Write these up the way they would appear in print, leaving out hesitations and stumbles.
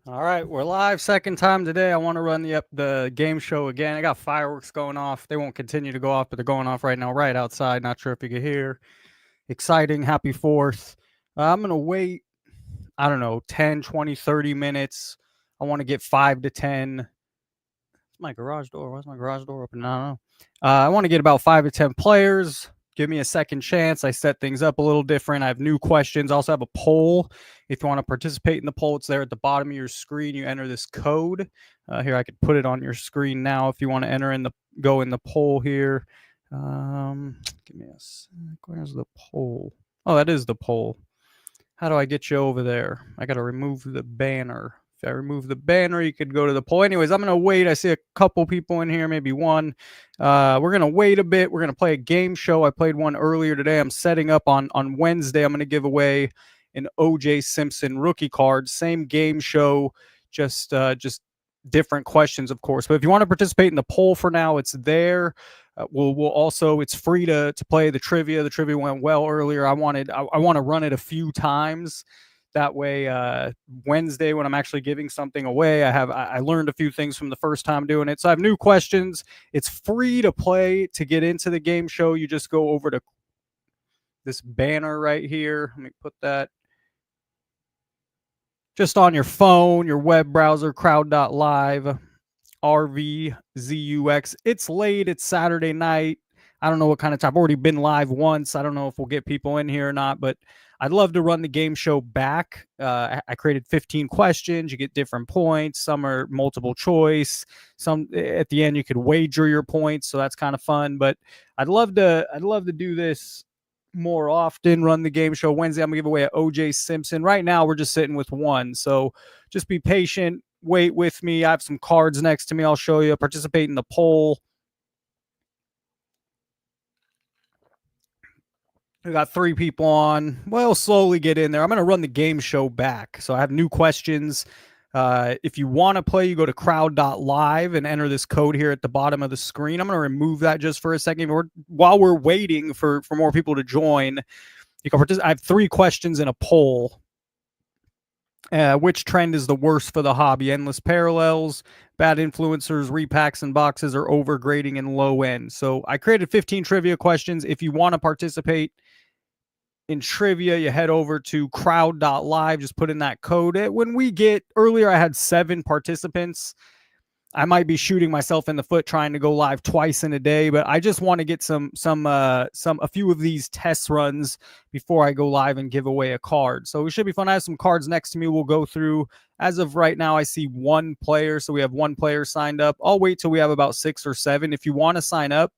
All right, we're live. Second time today. I want to run the game show again. I got fireworks going off. They won't continue to go off, but they're going off right now, right outside. Not sure if you can hear. Exciting. Happy 4th. I'm going to wait, I don't know, 10, 20, 30 minutes. I want to get 5 to 10. It's my garage door. Why's my garage door open? I don't know. I want to get about 5 to 10 players. Give me a second chance. I set things up a little different. I have new questions. I also have a poll. If you want to participate in the poll, it's there at the bottom of your screen. You enter this code. Here, I could put it on your screen now if you want to go in the poll here. Give me a sec. Where's the poll? Oh, that is the poll. How do I get you over there? I got to remove the banner. If I remove the banner, you could go to the poll. Anyways, I'm going to wait. I see a couple people in here, maybe one. We're going to wait a bit. We're going to play a game show. I played one earlier today. I'm setting up on Wednesday. I'm going to give away an OJ Simpson rookie card. Same game show, just different questions, of course. But if you want to participate in the poll for now, it's there. We'll also, it's free to play the trivia. The trivia went well earlier. I want to run it a few times. That way, Wednesday when I'm actually giving something away, I learned a few things from the first time doing it. So I have new questions. It's free to play. To get into the game show, you just go over to this banner right here. Let me put that just on your phone, your web browser, crowd.live. RVZUX. It's late. It's Saturday night. I don't know what kind of time. I've already been live once. I don't know if we'll get people in here or not, but I'd love to run the game show back. I created 15 questions. You get different points. Some are multiple choice. Some at the end you could wager your points, so that's kind of fun. But I'd love to do this more often. Run the game show Wednesday. I'm gonna give away an OJ Simpson. Right now we're just sitting with one, so just be patient. Wait with me. I have some cards next to me. I'll show you. Participate in the poll. We got 3 people on. We'll slowly get in there. I'm going to run the game show back. So I have new questions. If you want to play, you go to crowd.live and enter this code here at the bottom of the screen. I'm going to remove that just for a second. While we're waiting for more people to join, you can participate. I have 3 questions in a poll. Which trend is the worst for the hobby? Endless parallels, bad influencers, repacks and boxes, or overgrading and low end. So I created 15 trivia questions. If you want to participate in trivia, you head over to crowd.live. Just put in that code. When we get earlier, I had 7 participants. I might be shooting myself in the foot trying to go live twice in a day, but I just want to get a few of these test runs before I go live and give away a card. So it should be fun. I have some cards next to me. We'll go through. As of right now, I see 1 player, so we have 1 player signed up. I'll wait till we have about 6 or 7. If you want to sign up,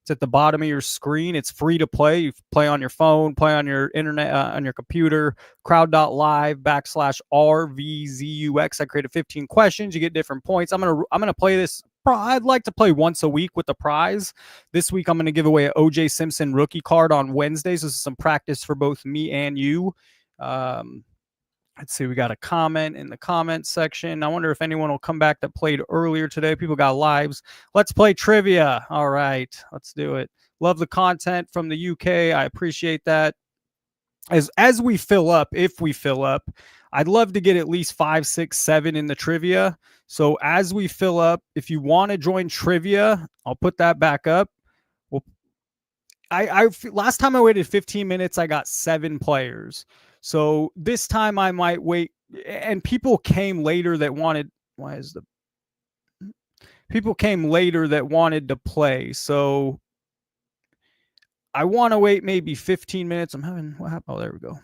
it's at the bottom of your screen. It's free to play. You play on your phone, play on your internet, on your computer. Crowd.live/RVZUX. I created 15 questions. You get different points. I'm gonna play this. I'd like to play once a week with the prize. This week I'm gonna give away an OJ Simpson rookie card on Wednesdays. This is some practice for both me and you. Let's see, we got a comment in the comment section. I wonder if anyone will come back that played earlier today. People got lives. Let's play trivia. All right, let's do it. Love the content from the UK. I appreciate that. As we fill up, if we fill up, I'd love to get at least 5, 6, 7 in the trivia. So as we fill up, if you want to join trivia, I'll put that back up. Well, last time I waited 15 minutes, I got 7 players. So this time I might wait, and people came later that wanted. Why is the people came later that wanted to play? So I want to wait maybe 15 minutes. I'm having what happened? Oh, there we go.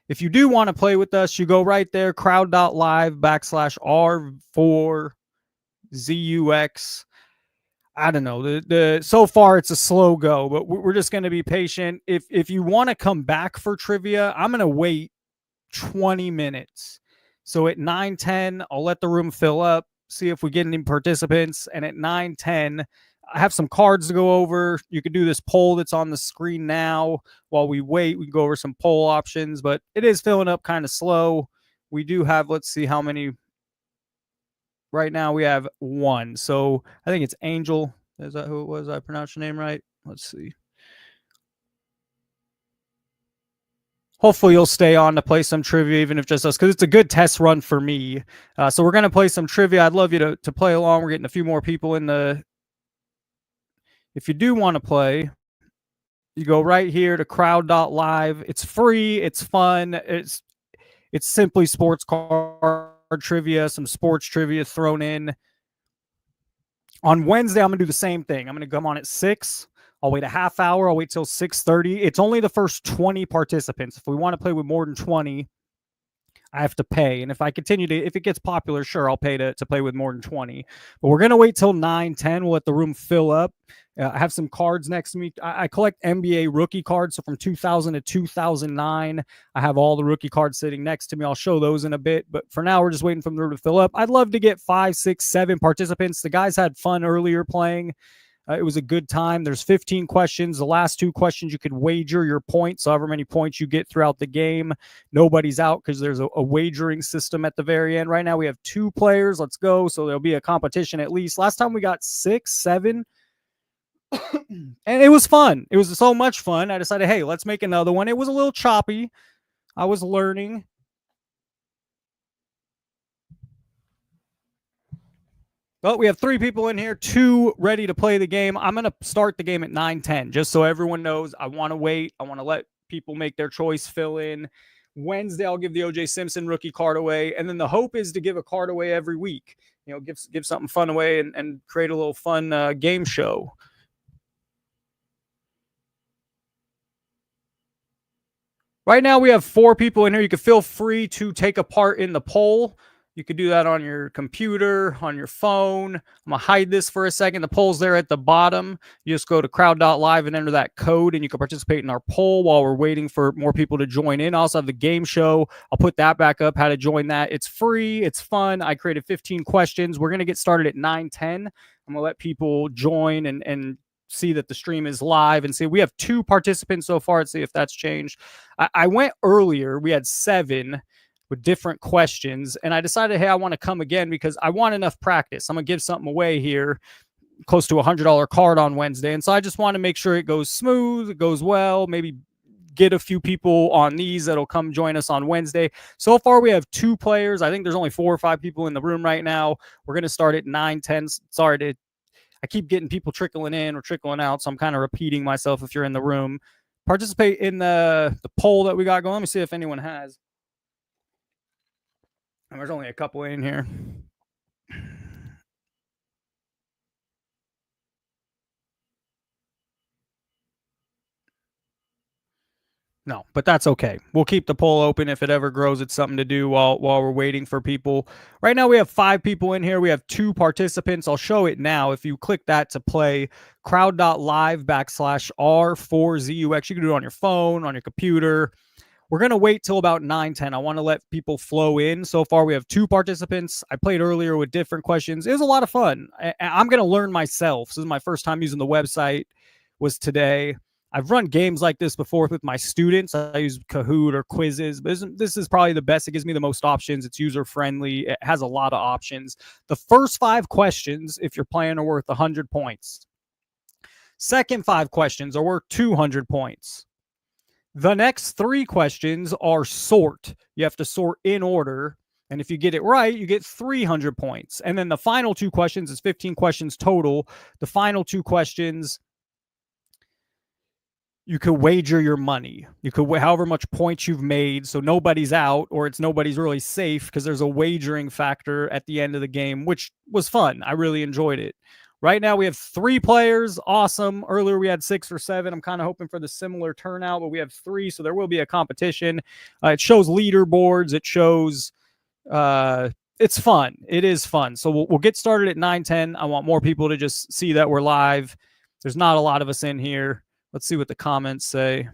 If you do want to play with us, you go right there, crowd.live/R4ZUX. I don't know. The so far it's a slow go, but we're just going to be patient. If you want to come back for trivia, I'm going to wait 20 minutes. So at 9:10, I'll let the room fill up, see if we get any participants, and at 9:10, I have some cards to go over. You can do this poll that's on the screen now. While we wait, we can go over some poll options, but it is filling up kind of slow. We do have, let's see how many. Right now we have 1. So I think it's Angel. Is that who it was? I pronounced your name right? Let's see. Hopefully you'll stay on to play some trivia, even if just us, because it's a good test run for me. So we're going to play some trivia. I'd love you to play along. We're getting a few more people in the... If you do want to play, you go right here to crowd.live. It's free. It's fun. It's simply sports card trivia, some sports trivia thrown in. On Wednesday, I'm going to do the same thing. I'm going to come on at 6. I'll wait a half hour. I'll wait till 6:30. It's only the first 20 participants. If we want to play with more than 20, I have to pay. And if I continue to, if it gets popular, sure, I'll pay to play with more than 20. But we're going to wait till 9, 10. We'll let the room fill up. I have some cards next to me. I collect NBA rookie cards. So from 2000 to 2009, I have all the rookie cards sitting next to me. I'll show those in a bit. But for now, we're just waiting for the room to fill up. I'd love to get 5, 6, 7 participants. The guys had fun earlier playing. It was a good time. There's 15 questions. The last 2 questions, you could wager your points, however many points you get throughout the game. Nobody's out because there's a wagering system at the very end. Right now, we have 2 players. Let's go. So there'll be a competition at least. Last time we got 6, 7. And it was fun. It was so much fun. I decided, hey, let's make another one. It was a little choppy. I was learning. Well, we have 3 people in here, 2 ready to play the game. I'm going to start the game at 9:10, just so everyone knows. I want to wait. I want to let people make their choice, fill in. Wednesday, I'll give the OJ Simpson rookie card away. And then the hope is to give a card away every week. You know, give something fun away and create a little fun game show. Right now, we have 4 people in here. You can feel free to take a part in the poll. You could do that on your computer, on your phone. I'm going to hide this for a second. The poll's there at the bottom. You just go to crowd.live and enter that code, and you can participate in our poll while we're waiting for more people to join in. I also have the game show. I'll put that back up, how to join that. It's free. It's fun. I created 15 questions. We're going to get started at 9:10. I'm going to let people join and see that the stream is live and see. We have 2 participants so far. Let's see if that's changed. I went earlier. We had 7 with different questions. And I decided, hey, I want to come again because I want enough practice. I'm going to give something away here, close to $100 card on Wednesday. And so I just want to make sure it goes smooth, it goes well, maybe get a few people on these that'll come join us on Wednesday. So far, we have 2 players. I think there's only 4 or 5 people in the room right now. We're going to start at 9:10. Sorry I keep getting people trickling in or trickling out. So I'm kind of repeating myself if you're in the room. Participate in the poll that we got going. Let me see if anyone has. And there's only a couple in here. No, but that's okay. We'll keep the poll open. If it ever grows, it's something to do while we're waiting for people. Right now, we have 5 people in here. We have 2 participants. I'll show it now. If you click that to play, crowd.live/R4ZUX. You can do it on your phone, on your computer. We're going to wait till about 9:10. I want to let people flow in. So far, we have 2 participants. I played earlier with different questions. It was a lot of fun. I'm going to learn myself. This is my first time using the website, was today. I've run games like this before with my students. I use Kahoot or quizzes. But this is probably the best. It gives me the most options. It's user-friendly. It has a lot of options. The first 5 questions, if you're playing, are worth 100 points. Second 5 questions are worth 200 points. The next 3 questions are sort. You have to sort in order. And if you get it right, you get 300 points. And then the final 2 questions is 15 questions total. The final 2 questions, you could wager your money. You could, however much points you've made, so nobody's out or nobody's really safe because there's a wagering factor at the end of the game, which was fun. I really enjoyed it. Right now, we have 3 players. Awesome. Earlier, we had 6 or 7. I'm kind of hoping for the similar turnout, but we have 3, so there will be a competition. It shows leaderboards. It shows it's fun. It is fun. So we'll get started at 9:10. I want more people to just see that we're live. There's not a lot of us in here. Let's see what the comments say.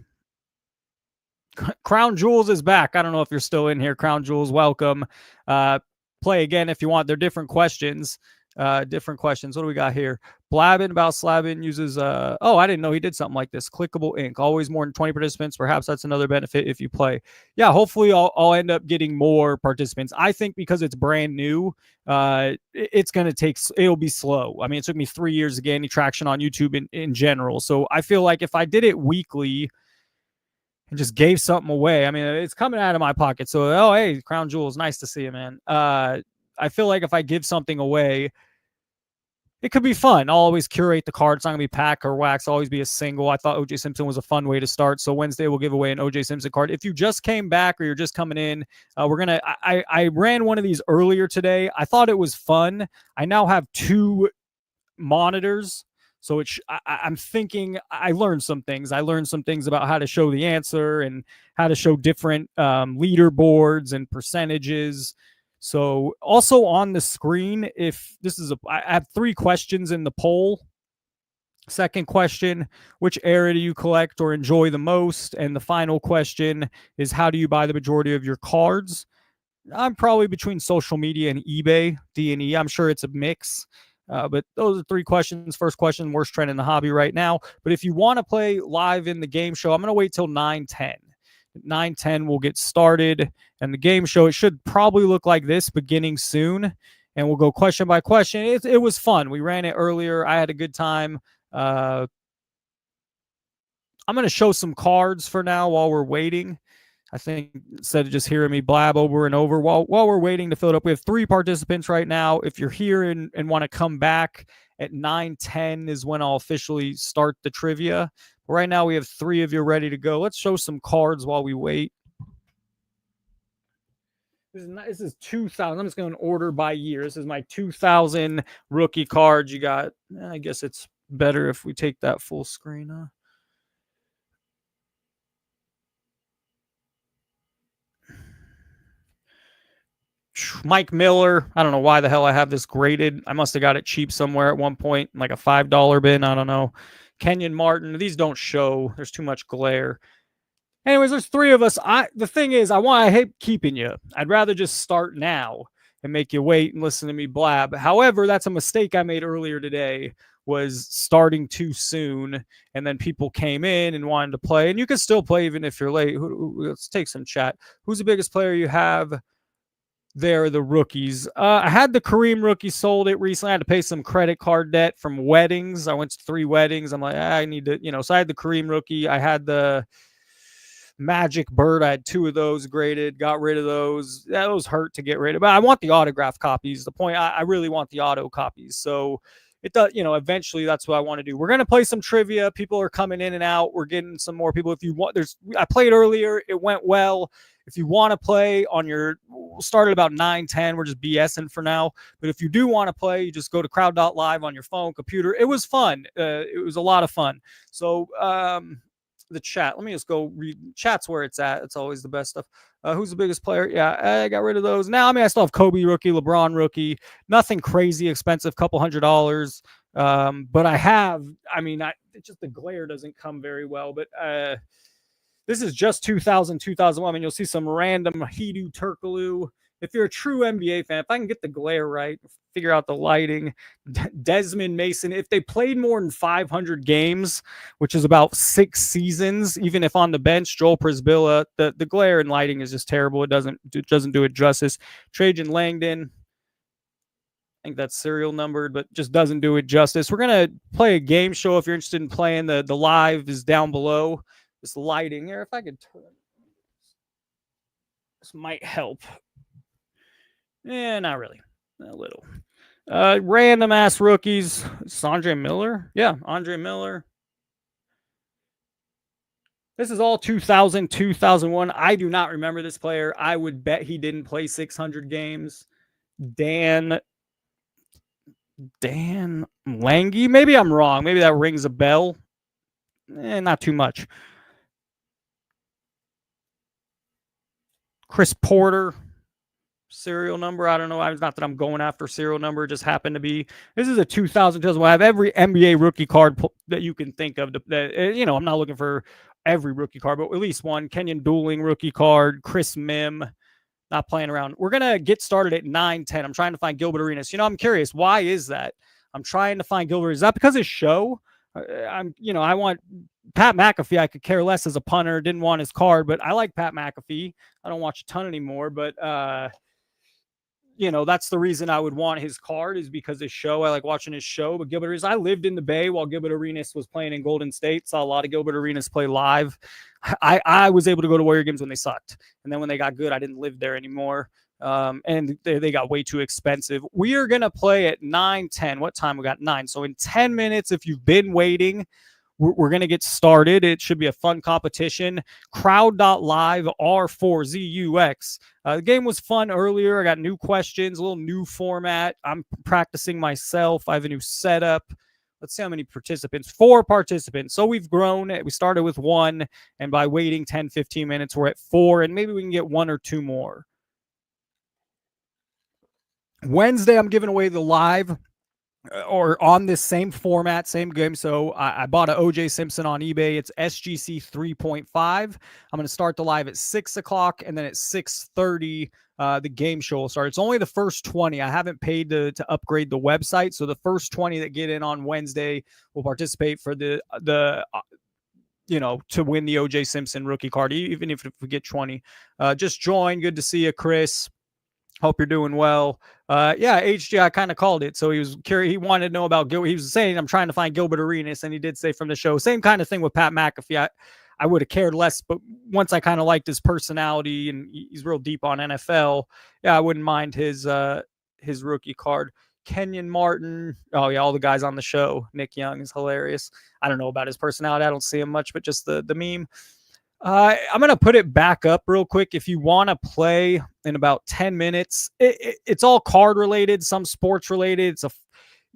Crown Jewels is back. I don't know if you're still in here. Crown Jewels, welcome. Play again if you want. They're different questions. What do we got here? Blabbin about Slabbin uses oh, I didn't know he did something like this. Clickable ink. Always more than 20 participants. Perhaps that's another benefit if you play. Yeah, hopefully I'll end up getting more participants. I think because it's brand new, it's going to take, it'll be slow. I mean, it took me 3 years to gain any traction on YouTube in general. So I feel like if I did it weekly and just gave something away. I mean, it's coming out of my pocket. So, oh, hey, Crown Jewels, nice to see you, man. I feel like if I give something away, it could be fun. I'll always curate the card. It's not going to be pack or wax. It'll always be a single. I thought OJ Simpson was a fun way to start. So Wednesday we'll give away an OJ Simpson card. If you just came back or you're just coming in, I ran one of these earlier today. I thought it was fun. I now have 2 monitors. So I'm thinking I learned some things. I learned some things about how to show the answer and how to show different leaderboards and percentages. So also on the screen, if this is I have 3 questions in the poll. Second question, which area do you collect or enjoy the most? And the final question is, how do you buy the majority of your cards? I'm probably between social media and eBay, D&E. I'm sure it's a mix. But those are 3 questions. First question, worst trend in the hobby right now. But if you want to play live in the game show, I'm going to wait till 9:10. 9:10 we'll get started. And the game show, it should probably look like this beginning soon. And we'll go question by question. It was fun. We ran it earlier. I had a good time. I'm going to show some cards for now while we're waiting. I think instead of just hearing me blab over and over while we're waiting to fill it up, we have 3 participants right now. If you're here and want to come back at 9:10 is when I'll officially start the trivia. But right now we have 3 of you ready to go. Let's show some cards while we wait. This is 2000. I'm just going to order by year. This is my 2000 rookie cards. You got, I guess it's better if we take that full screen. Mike Miller. I don't know why the hell I have this graded. I must have got it cheap somewhere at one point, like a $5 bin. I don't know. Kenyon Martin. These don't show. There's too much glare. Anyways, there's 3 of us. The thing is, I hate keeping you. I'd rather just start now and make you wait and listen to me blab. However, that's a mistake I made earlier today, was starting too soon, and then people came in and wanted to play. And you can still play even if you're late. Let's take some chat. Who's the biggest player you have? They're the rookies. I had the Kareem rookie, sold it recently. I had to pay some credit card debt from weddings. I went to 3 weddings. I'm like, I need to, so I had the Kareem rookie. I had the Magic Bird. I had 2 of those graded, got rid of those. Those hurt to get rid of, but I want the autograph copies. The point, I really want the auto copies. So it does, eventually that's what I want to do. We're going to play some trivia. People are coming in and out. We're getting some more people. If you want, I played earlier. It went well. If you want to play we'll start at about 9:10. We're just BSing for now. But if you do want to play, you just go to crowd.live on your phone, computer. It was fun. It was a lot of fun. So the chat, let me just go read. Chat's where it's at. It's always the best stuff. Who's the biggest player? Yeah, I got rid of those. Now, I still have Kobe rookie, LeBron rookie. Nothing crazy expensive, couple $100. But I have, it's just the glare doesn't come very well. But this is just 2000, 2001. You'll see some random Hedo Turkoglu. If you're a true NBA fan, if I can get the glare right, figure out the lighting, Desmond Mason, if they played more than 500 games, which is about 6 seasons, even if on the bench, Joel Prisbilla, the glare and lighting is just terrible. It doesn't do it justice. Trajan Langdon, I think that's serial numbered, but just doesn't do it justice. We're going to play a game show. If you're interested in playing, the live is down below. This lighting here, if I could turn, this might help. Not really. A little. Random ass rookies. It's Andre Miller. Yeah, Andre Miller. This is all 2000, 2001. I do not remember this player. I would bet he didn't play 600 games. Dan Lange. Maybe I'm wrong. Maybe that rings a bell. Not too much. Chris Porter. Serial number, I don't know. It's not that I'm going after serial number. It just happened to be. This is a 2000. I have every NBA rookie card that you can think of. I'm not looking for every rookie card, but at least one. Kenyon Dooling rookie card. Chris Mim. Not playing around. We're gonna get started at 9:10. I'm trying to find Gilbert Arenas. I'm curious. Why is that? I'm trying to find Gilbert. Is that because his show? I want Pat McAfee. I could care less as a punter. Didn't want his card, but I like Pat McAfee. I don't watch a ton anymore, but that's the reason I would want his card, is because his show. I like watching his show. But Gilbert Arenas, I lived in the Bay while Gilbert Arenas was playing in Golden State. Saw a lot of Gilbert Arenas play live. I was able to go to Warrior games when they sucked. And then when they got good, I didn't live there anymore. And they got way too expensive. We are going to play at 9:10. What time? We got 9. So in 10 minutes, if you've been waiting, we're going to get started. It should be a fun competition. Crowd.live R4ZUX. The game was fun earlier. I got new questions, a little new format. I'm practicing myself. I have a new setup. Let's see how many participants. 4 participants. So we've grown. We started with 1, and by waiting 10, 15 minutes, we're at 4, and maybe we can get 1 or 2 more. Wednesday, I'm giving away the live or on this same format, same game. So I bought an OJ Simpson on eBay. It's SGC 3.5. I'm going to start the live at 6 o'clock, and then at 6:30, the game show will start. It's only the first 20. I haven't paid to upgrade the website. So the first 20 that get in on Wednesday will participate for the to win the OJ Simpson rookie card, even if we get 20. Just join. Good to see you, Chris. Hope you're doing well. HG, I kind of called it. So he was curious. He wanted to know about Gilbert. He was saying, I'm trying to find Gilbert Arenas. And he did say from the show, same kind of thing with Pat McAfee. I would have cared less. But once I kind of liked his personality, and he's real deep on NFL, I wouldn't mind his rookie card. Kenyon Martin. Oh, yeah, all the guys on the show. Nick Young is hilarious. I don't know about his personality. I don't see him much, but just the meme. I'm going to put it back up real quick. If you want to play in about 10 minutes, it's all card related, some sports related. It's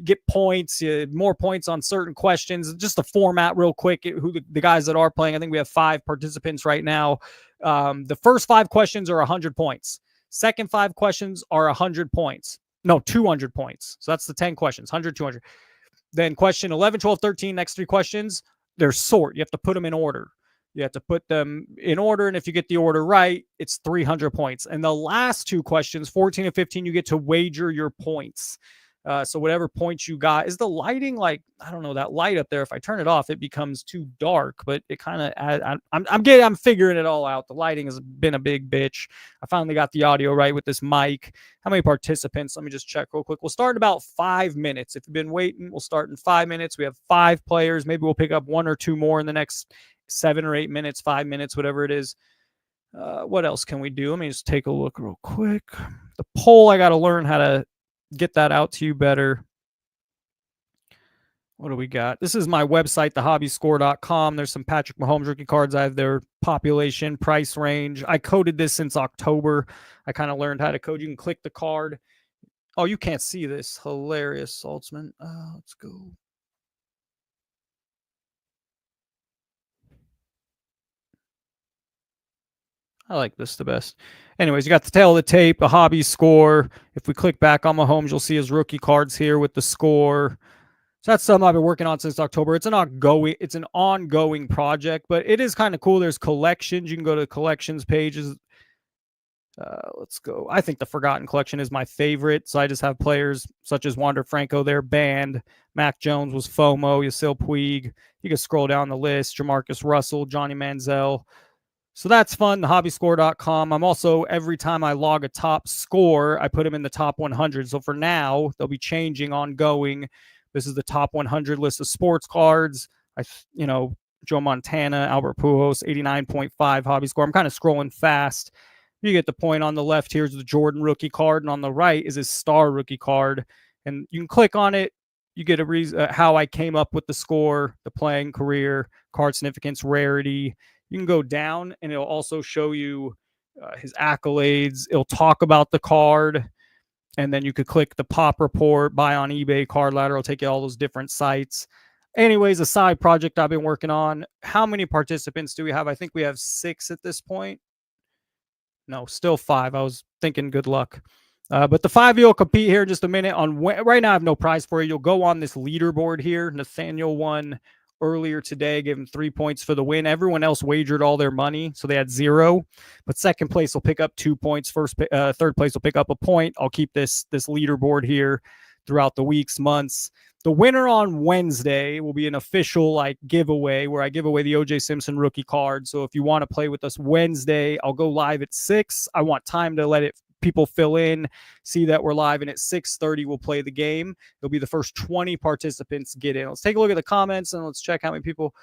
get points, more points on certain questions. Just the format real quick, who the guys that are playing. I think we have 5 participants right now. The first 5 questions are 100 points. Second 5 questions are 100 points. No, 200 points. So that's the 10 questions, 100, 200. Then question 11, 12, 13, next 3 questions, they're sort. You have to put them in order. You have to put them in order, and if you get the order right, it's 300 points. And the last 2 questions, 14 and 15, you get to wager your points. So whatever points you got. Is the lighting like, I don't know, that light up there, if I turn it off, it becomes too dark, but it kind of, I'm figuring it all out. The lighting has been a big bitch. I finally got the audio right with this mic. How many participants? Let me just check real quick. We'll start in about 5 minutes. If you've been waiting, we'll start in 5 minutes. We have 5 players. Maybe we'll pick up 1 or 2 more in the next 7 or 8 minutes, 5 minutes, whatever it is. What else can we do? Let me just take a look real quick. The poll, I got to learn how to get that out to you better. What do we got? This is my website, thehobbyscore.com. There's some Patrick Mahomes rookie cards. I have their population, price range. I coded this since October. I kind of learned how to code. You can click the card. Oh, you can't see this. Hilarious, Saltzman. Let's go. I like this the best. Anyways, you got the tail of the tape, a hobby score. If we click back on Mahomes, you'll see his rookie cards here with the score. So that's something I've been working on since October. It's an ongoing project, but it is kind of cool. There's collections. You can go to the collections pages. Let's go. I think the Forgotten Collection is my favorite. So I just have players such as Wander Franco, their band. Mac Jones was FOMO, Yasiel Puig. You can scroll down the list. Jamarcus Russell, Johnny Manziel. So that's fun, thehobbyscore.com. I'm also, every time I log a top score, I put them in the top 100. So for now, they'll be changing ongoing. This is the top 100 list of sports cards. Joe Montana, Albert Pujols, 89.5 hobby score. I'm kind of scrolling fast. You get the point. On the left, here's the Jordan rookie card, and on the right is his star rookie card. And you can click on it. You get a reason how I came up with the score, the playing career, card significance, rarity. You can go down, and it'll also show you his accolades. It'll talk about the card, and then you could click the pop report, buy on eBay, card ladder. It'll take you all those different sites. Anyways, a side project I've been working on. How many participants do we have? I think we have 6 at this point. No, still 5. I was thinking good luck. But the 5 of you will compete here in just a minute. Right now, I have no prize for you. You'll go on this leaderboard here. Nathaniel won earlier today, gave him 3 points for the win. Everyone else wagered all their money, so they had 0. But second place will pick up 2 points. Third place will pick up a point. I'll keep this leaderboard here throughout the weeks, months. The winner on Wednesday will be an official giveaway where I give away the OJ Simpson rookie card. So if you want to play with us Wednesday, I'll go live at 6. I want time to let it people fill in, see that we're live, and at 6:30 we'll play the game. It'll be the first 20 participants get in. Let's take a look at the comments and let's check how many people.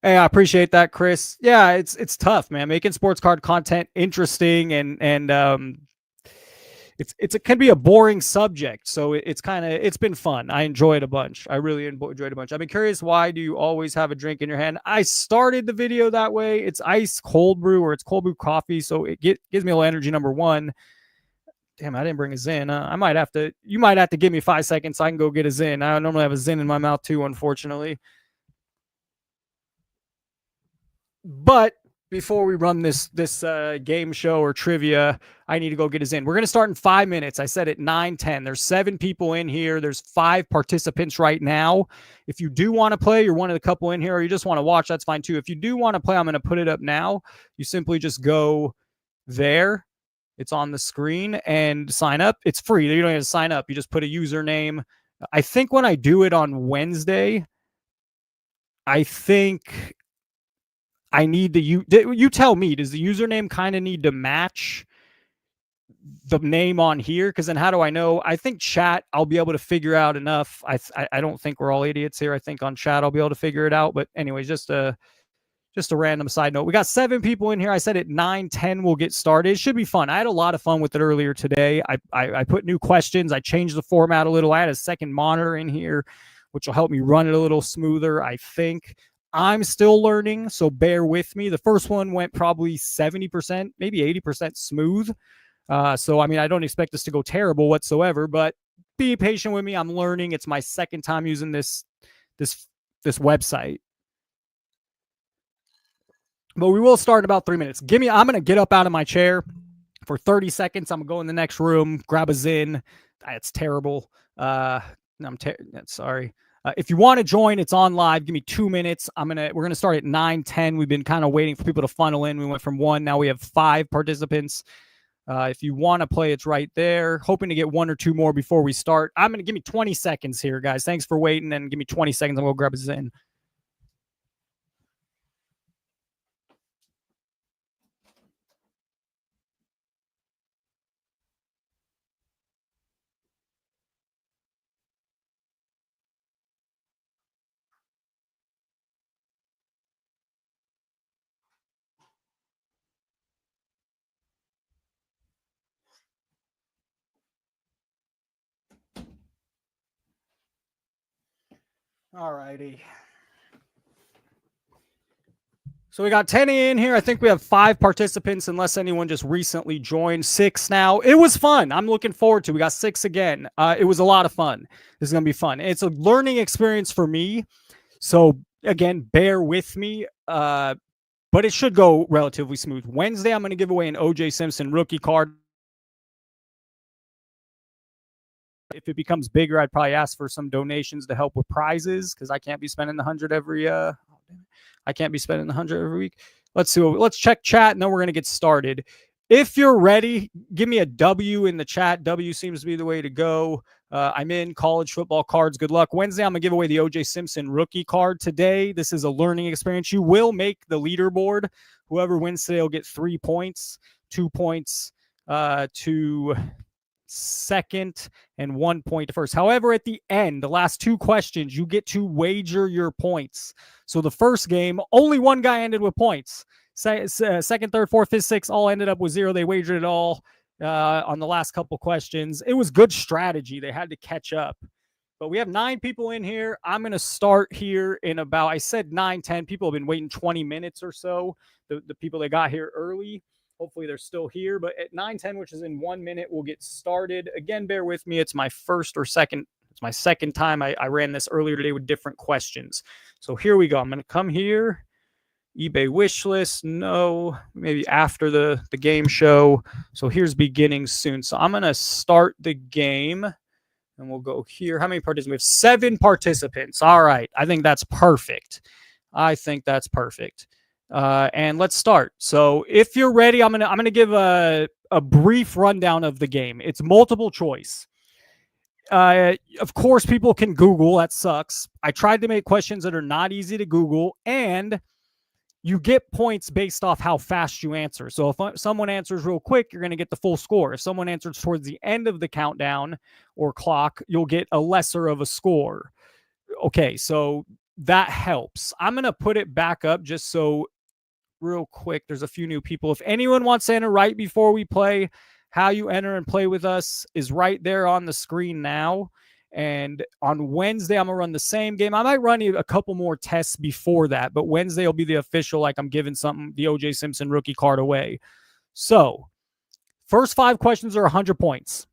Hey, I appreciate that, Chris. Yeah, it's tough, man. Making sports card content interesting and it can be a boring subject, so it's been fun. I enjoyed a bunch. I really enjoyed a bunch. I've been curious, why do you always have a drink in your hand? I started the video that way. It's ice cold brew or it's cold brew coffee, so it gives me a little energy. Number one. Damn, I didn't bring a Zin. You might have to give me 5 seconds so I can go get a Zin. I normally have a Zin in my mouth too, unfortunately. But before we run this game show or trivia, I need to go get us in. We're going to start in 5 minutes. I said at 9:10. There's 7 people in here. There's 5 participants right now. If you do want to play, you're one of the couple in here, or you just want to watch, that's fine too. If you do want to play, I'm going to put it up now. You simply just go there. It's on the screen and sign up. It's free. You don't have to sign up. You just put a username. I think when I do it on Wednesday, I think I need you tell me, does the username kind of need to match the name on here? Because then how do I know? I think chat, I'll be able to figure out enough. I don't think we're all idiots here. I think on chat, I'll be able to figure it out. But anyways, just a random side note. We got 7 people in here. I said at 9:10 we'll get started. It should be fun. I had a lot of fun with it earlier today. I put new questions. I changed the format a little. I had a second monitor in here, which will help me run it a little smoother, I think. I'm still learning, so bear with me. The first one went probably 70%, maybe 80% smooth. So, I mean, I don't expect this to go terrible whatsoever, but be patient with me. I'm learning. It's my second time using this website. But we will start in about 3 minutes. I'm going to get up out of my chair for 30 seconds. I'm going to go in the next room, grab a Zin. That's terrible. Sorry. If you want to join, it's on live. Give me 2 minutes. We're gonna start at 9:10. We've been kind of waiting for people to funnel in. We went from 1, now we have 5 participants. If you want to play, it's right there. Hoping to get 1 or 2 more before we start. I'm gonna give me 20 seconds here, guys. Thanks for waiting, and give me 20 seconds. I'm gonna grab a Zin. All righty. So we got 10 in here. I think we have 5 participants, unless anyone just recently joined. 6 now. It was fun. I'm looking forward to it. We got 6 again. It was a lot of fun. This is going to be fun. It's a learning experience for me. So, again, bear with me. But it should go relatively smooth. Wednesday, I'm going to give away an OJ Simpson rookie card. If it becomes bigger, I'd probably ask for some donations to help with prizes, because I can't be spending the 100 every week. Let's see. Let's check chat, and then we're going to get started. If you're ready, give me a W in the chat. W seems to be the way to go. I'm in college football cards. Good luck. Wednesday, I'm going to give away the OJ Simpson rookie card today. This is a learning experience. You will make the leaderboard. Whoever wins today will get 3 points, 2 points to second, and 1 point to first. However, at the end, the last 2 questions, you get to wager your points. So the first game, only one guy ended with points. Second, third, fourth, fifth, sixth, all ended up with 0. They wagered it all on the last couple questions. It was good strategy. They had to catch up. But we have 9 people in here. I'm going to start here in about, I said 9:10. People have been waiting 20 minutes or so. The people that got here early. Hopefully they're still here, but at 9:10, which is in 1 minute, we'll get started. Again, bear with me. It's my second time. I ran this earlier today with different questions. So here we go. I'm going to come here. eBay wish list. No, maybe after the game show. So here's beginning soon. So I'm going to start the game, and we'll go here. How many participants? We have 7 participants. All right. I think that's perfect. And let's start. So if you're ready, I'm gonna give a brief rundown of the game. It's multiple choice. Of course, people can Google. That sucks. I tried to make questions that are not easy to Google, and you get points based off how fast you answer. So if someone answers real quick, you're going to get the full score. If someone answers towards the end of the countdown or clock, you'll get a lesser of a score. Okay, so that helps. I'm going to put it back up just so real quick. There's a few new people. If anyone wants to enter right before we play, how you enter and play with us is right there on the screen now. And on Wednesday, I'm going to run the same game. I might run a couple more tests before that, but Wednesday will be the official, like I'm giving something, the OJ Simpson rookie card away. So, first 5 questions are 100 points.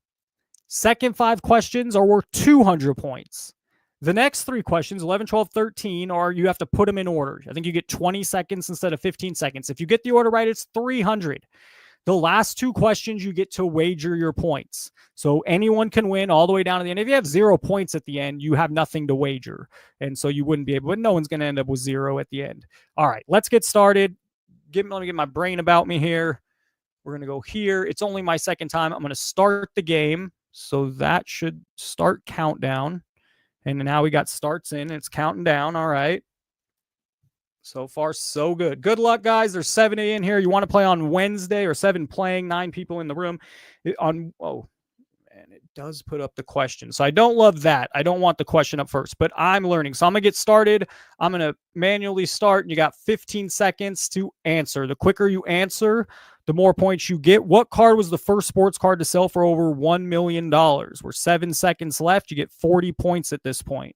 Second 5 questions are worth 200 points. The next 3 questions, 11, 12, 13, are you have to put them in order. I think you get 20 seconds instead of 15 seconds. If you get the order right, it's 300. The last 2 questions, you get to wager your points. So anyone can win all the way down to the end. If you have 0 points at the end, you have nothing to wager. And so you wouldn't be able, but no one's going to end up with 0 at the end. All right, let's get started. Let me get my brain about me here. We're going to go here. It's only my second time. I'm going to start the game. So that should start countdown. And now we got starts in. It's counting down. All right. So far, so good. Good luck, guys. There's 70 in here. You want to play on Wednesday or 7 playing, 9 people in the room. Oh, and it does put up the question. So I don't love that. I don't want the question up first, but I'm learning. So I'm going to get started. I'm going to manually start. And you got 15 seconds to answer. The quicker you answer, the more points you get. What card was the first sports card to sell for over $1 million? We're 7 seconds left. You get 40 points at this point.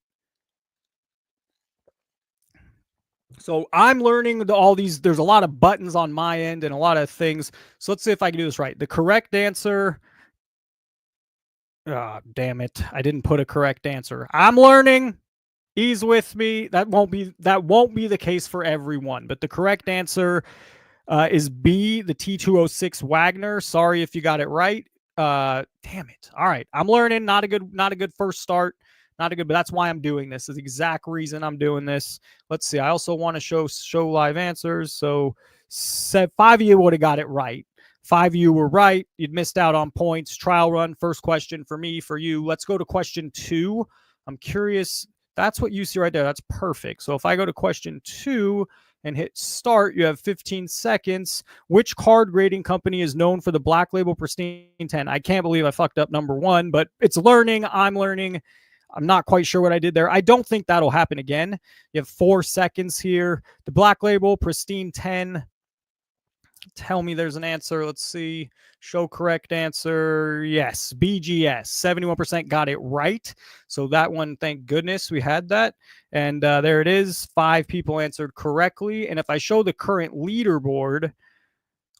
So I'm learning all these. There's a lot of buttons on my end and a lot of things. So let's see if I can do this right. The correct answer. Damn it. I didn't put a correct answer. I'm learning. Ease with me. That won't be the case for everyone. But the correct answer is B, the T206 Wagner. Sorry if you got it right. Damn it. All right. I'm learning. Not a good first start. Not a good, but that's why I'm doing this. Is the exact reason I'm doing this. Let's see. I also want to show live answers. So 5 of you would have got it right. 5 of you were right. You'd missed out on points. Trial run. First question for me, for you. Let's go to question 2. I'm curious. That's what you see right there. That's perfect. So if I go to question 2 and hit start, you have 15 seconds. Which card grading company is known for the Black Label Pristine 10? I can't believe I fucked up number 1, but it's learning. I'm learning. I'm not quite sure what I did there. I don't think that'll happen again. You have 4 seconds here. The Black Label Pristine 10. Tell me there's an answer. Let's see. Show correct answer. Yes, BGS. 71% got it right. So that one, thank goodness we had that. And there it is. 5 people answered correctly. And if I show the current leaderboard,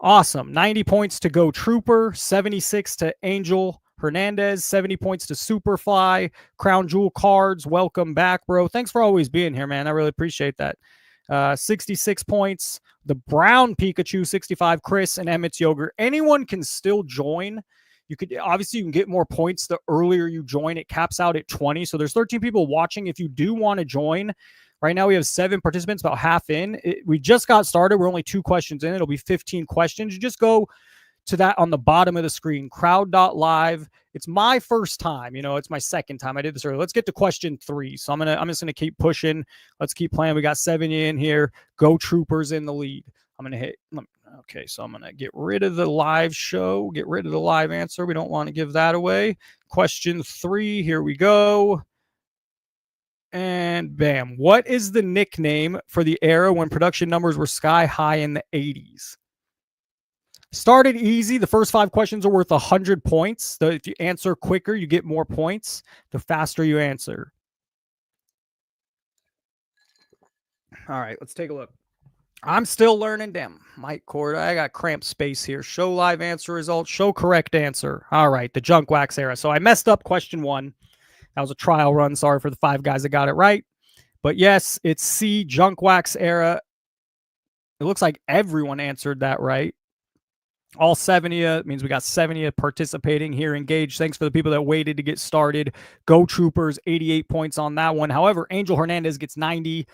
awesome. 90 points to Go Trooper, 76 to Angel Hernandez, 70 points to Superfly, Crown Jewel Cards. Welcome back, bro. Thanks for always being here, man. I really appreciate that. 66 points. The Brown Pikachu, 65. Chris and Emmett's Yogurt. Anyone can still join. You could obviously you can get more points the earlier you join. It caps out at 20. So there's 13 people watching. If you do want to join, right now we have 7 participants, about half in. We just got started. We're only 2 questions in. It'll be 15 questions. You just go to that on the bottom of the screen, crowd.live. It's my first time, it's my second time. I did this earlier. Let's get to question 3. So I'm just gonna keep pushing. Let's keep playing. We got 7 in here. Go Troopers in the lead. I'm gonna hit. Okay, so I'm gonna get rid of the live show, get rid of the live answer. We don't want to give that away. Question 3. Here we go. And bam. What is the nickname for the era when production numbers were sky high in the 80s? Started easy. The first 5 questions are worth 100 points. So if you answer quicker, you get more points the faster you answer. All right, let's take a look. I'm still learning. Damn, Mike Cord, I got cramped space here. Show live answer results. Show correct answer. All right, the Junk Wax era. So I messed up question 1. That was a trial run. Sorry for the 5 guys that got it right. But yes, it's C, Junk Wax era. It looks like everyone answered that right. All 70 means we got 70 participating here. Engaged. Thanks for the people that waited to get started. Go Troopers, 88 points on that one. However, Angel Hernandez gets 90.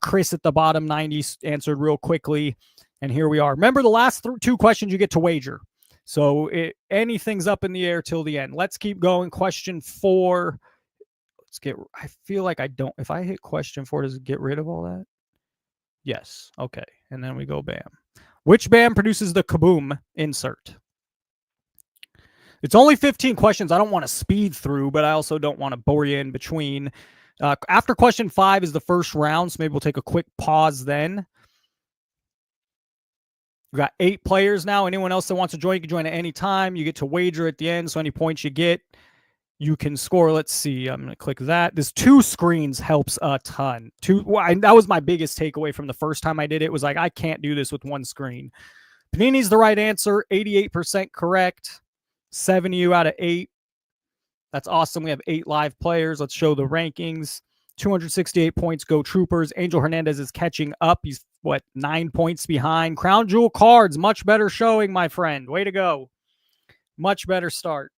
Chris at the bottom, 90, answered real quickly. And here we are. Remember, the last 2 questions you get to wager. So anything's up in the air till the end. Let's keep going. Question 4. I feel like I don't. If I hit question 4, does it get rid of all that? Yes. Okay. And then we go bam. Which band produces the kaboom insert? It's only 15 questions. I don't want to speed through, but I also don't want to bore you in between. After question 5 is the first round, so maybe we'll take a quick pause then. We got 8 players now. Anyone else that wants to join, you can join at any time. You get to wager at the end, so any points you get, you can score. Let's see. I'm going to click that. This 2 screens helps a ton. That was my biggest takeaway from the first time I did it. Was like, I can't do this with 1 screen. Panini's the right answer. 88% correct. 7 you out of 8. That's awesome. We have 8 live players. Let's show the rankings. 268 points, go Troopers. Angel Hernandez is catching up. He's, 9 points behind. Crown Jewel Cards, much better showing, my friend. Way to go. Much better start.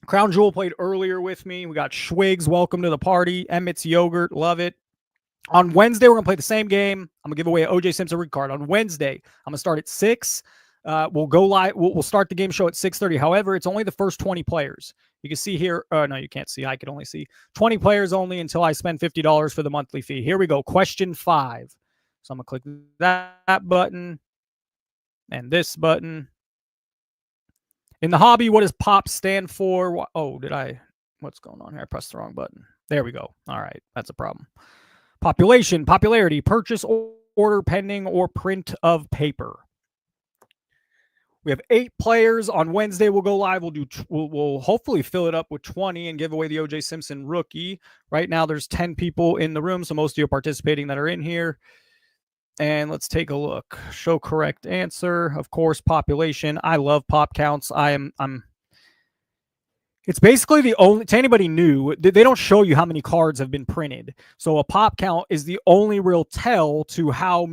Crown Jewel played earlier with me. We got Schwigs, welcome to the party. Emmett's Yogurt, love it. On Wednesday, we're going to play the same game. I'm going to give away an OJ Simpson rig card. On Wednesday, I'm going to start at 6. We'll go live. We'll start the game show at 6:30. However, it's only the first 20 players. You can see here. No, you can't see. I can only see 20 players only until I spend $50 for the monthly fee. Here we go. Question 5. So I'm going to click that button and this button. In the hobby, what does POP stand for? Oh, what's going on here? I pressed the wrong button. There we go. All right. That's a problem. Population, popularity, purchase, order, pending, or print of paper. We have 8 players. On Wednesday, we'll go live. We'll hopefully fill it up with 20 and give away the OJ Simpson rookie. Right now, there's 10 people in the room, so most of you are participating that are in here. And let's take a look. Show correct answer. Of course, population. I love pop counts. It's basically the only, to anybody new, they don't show you how many cards have been printed. So a pop count is the only real tell to how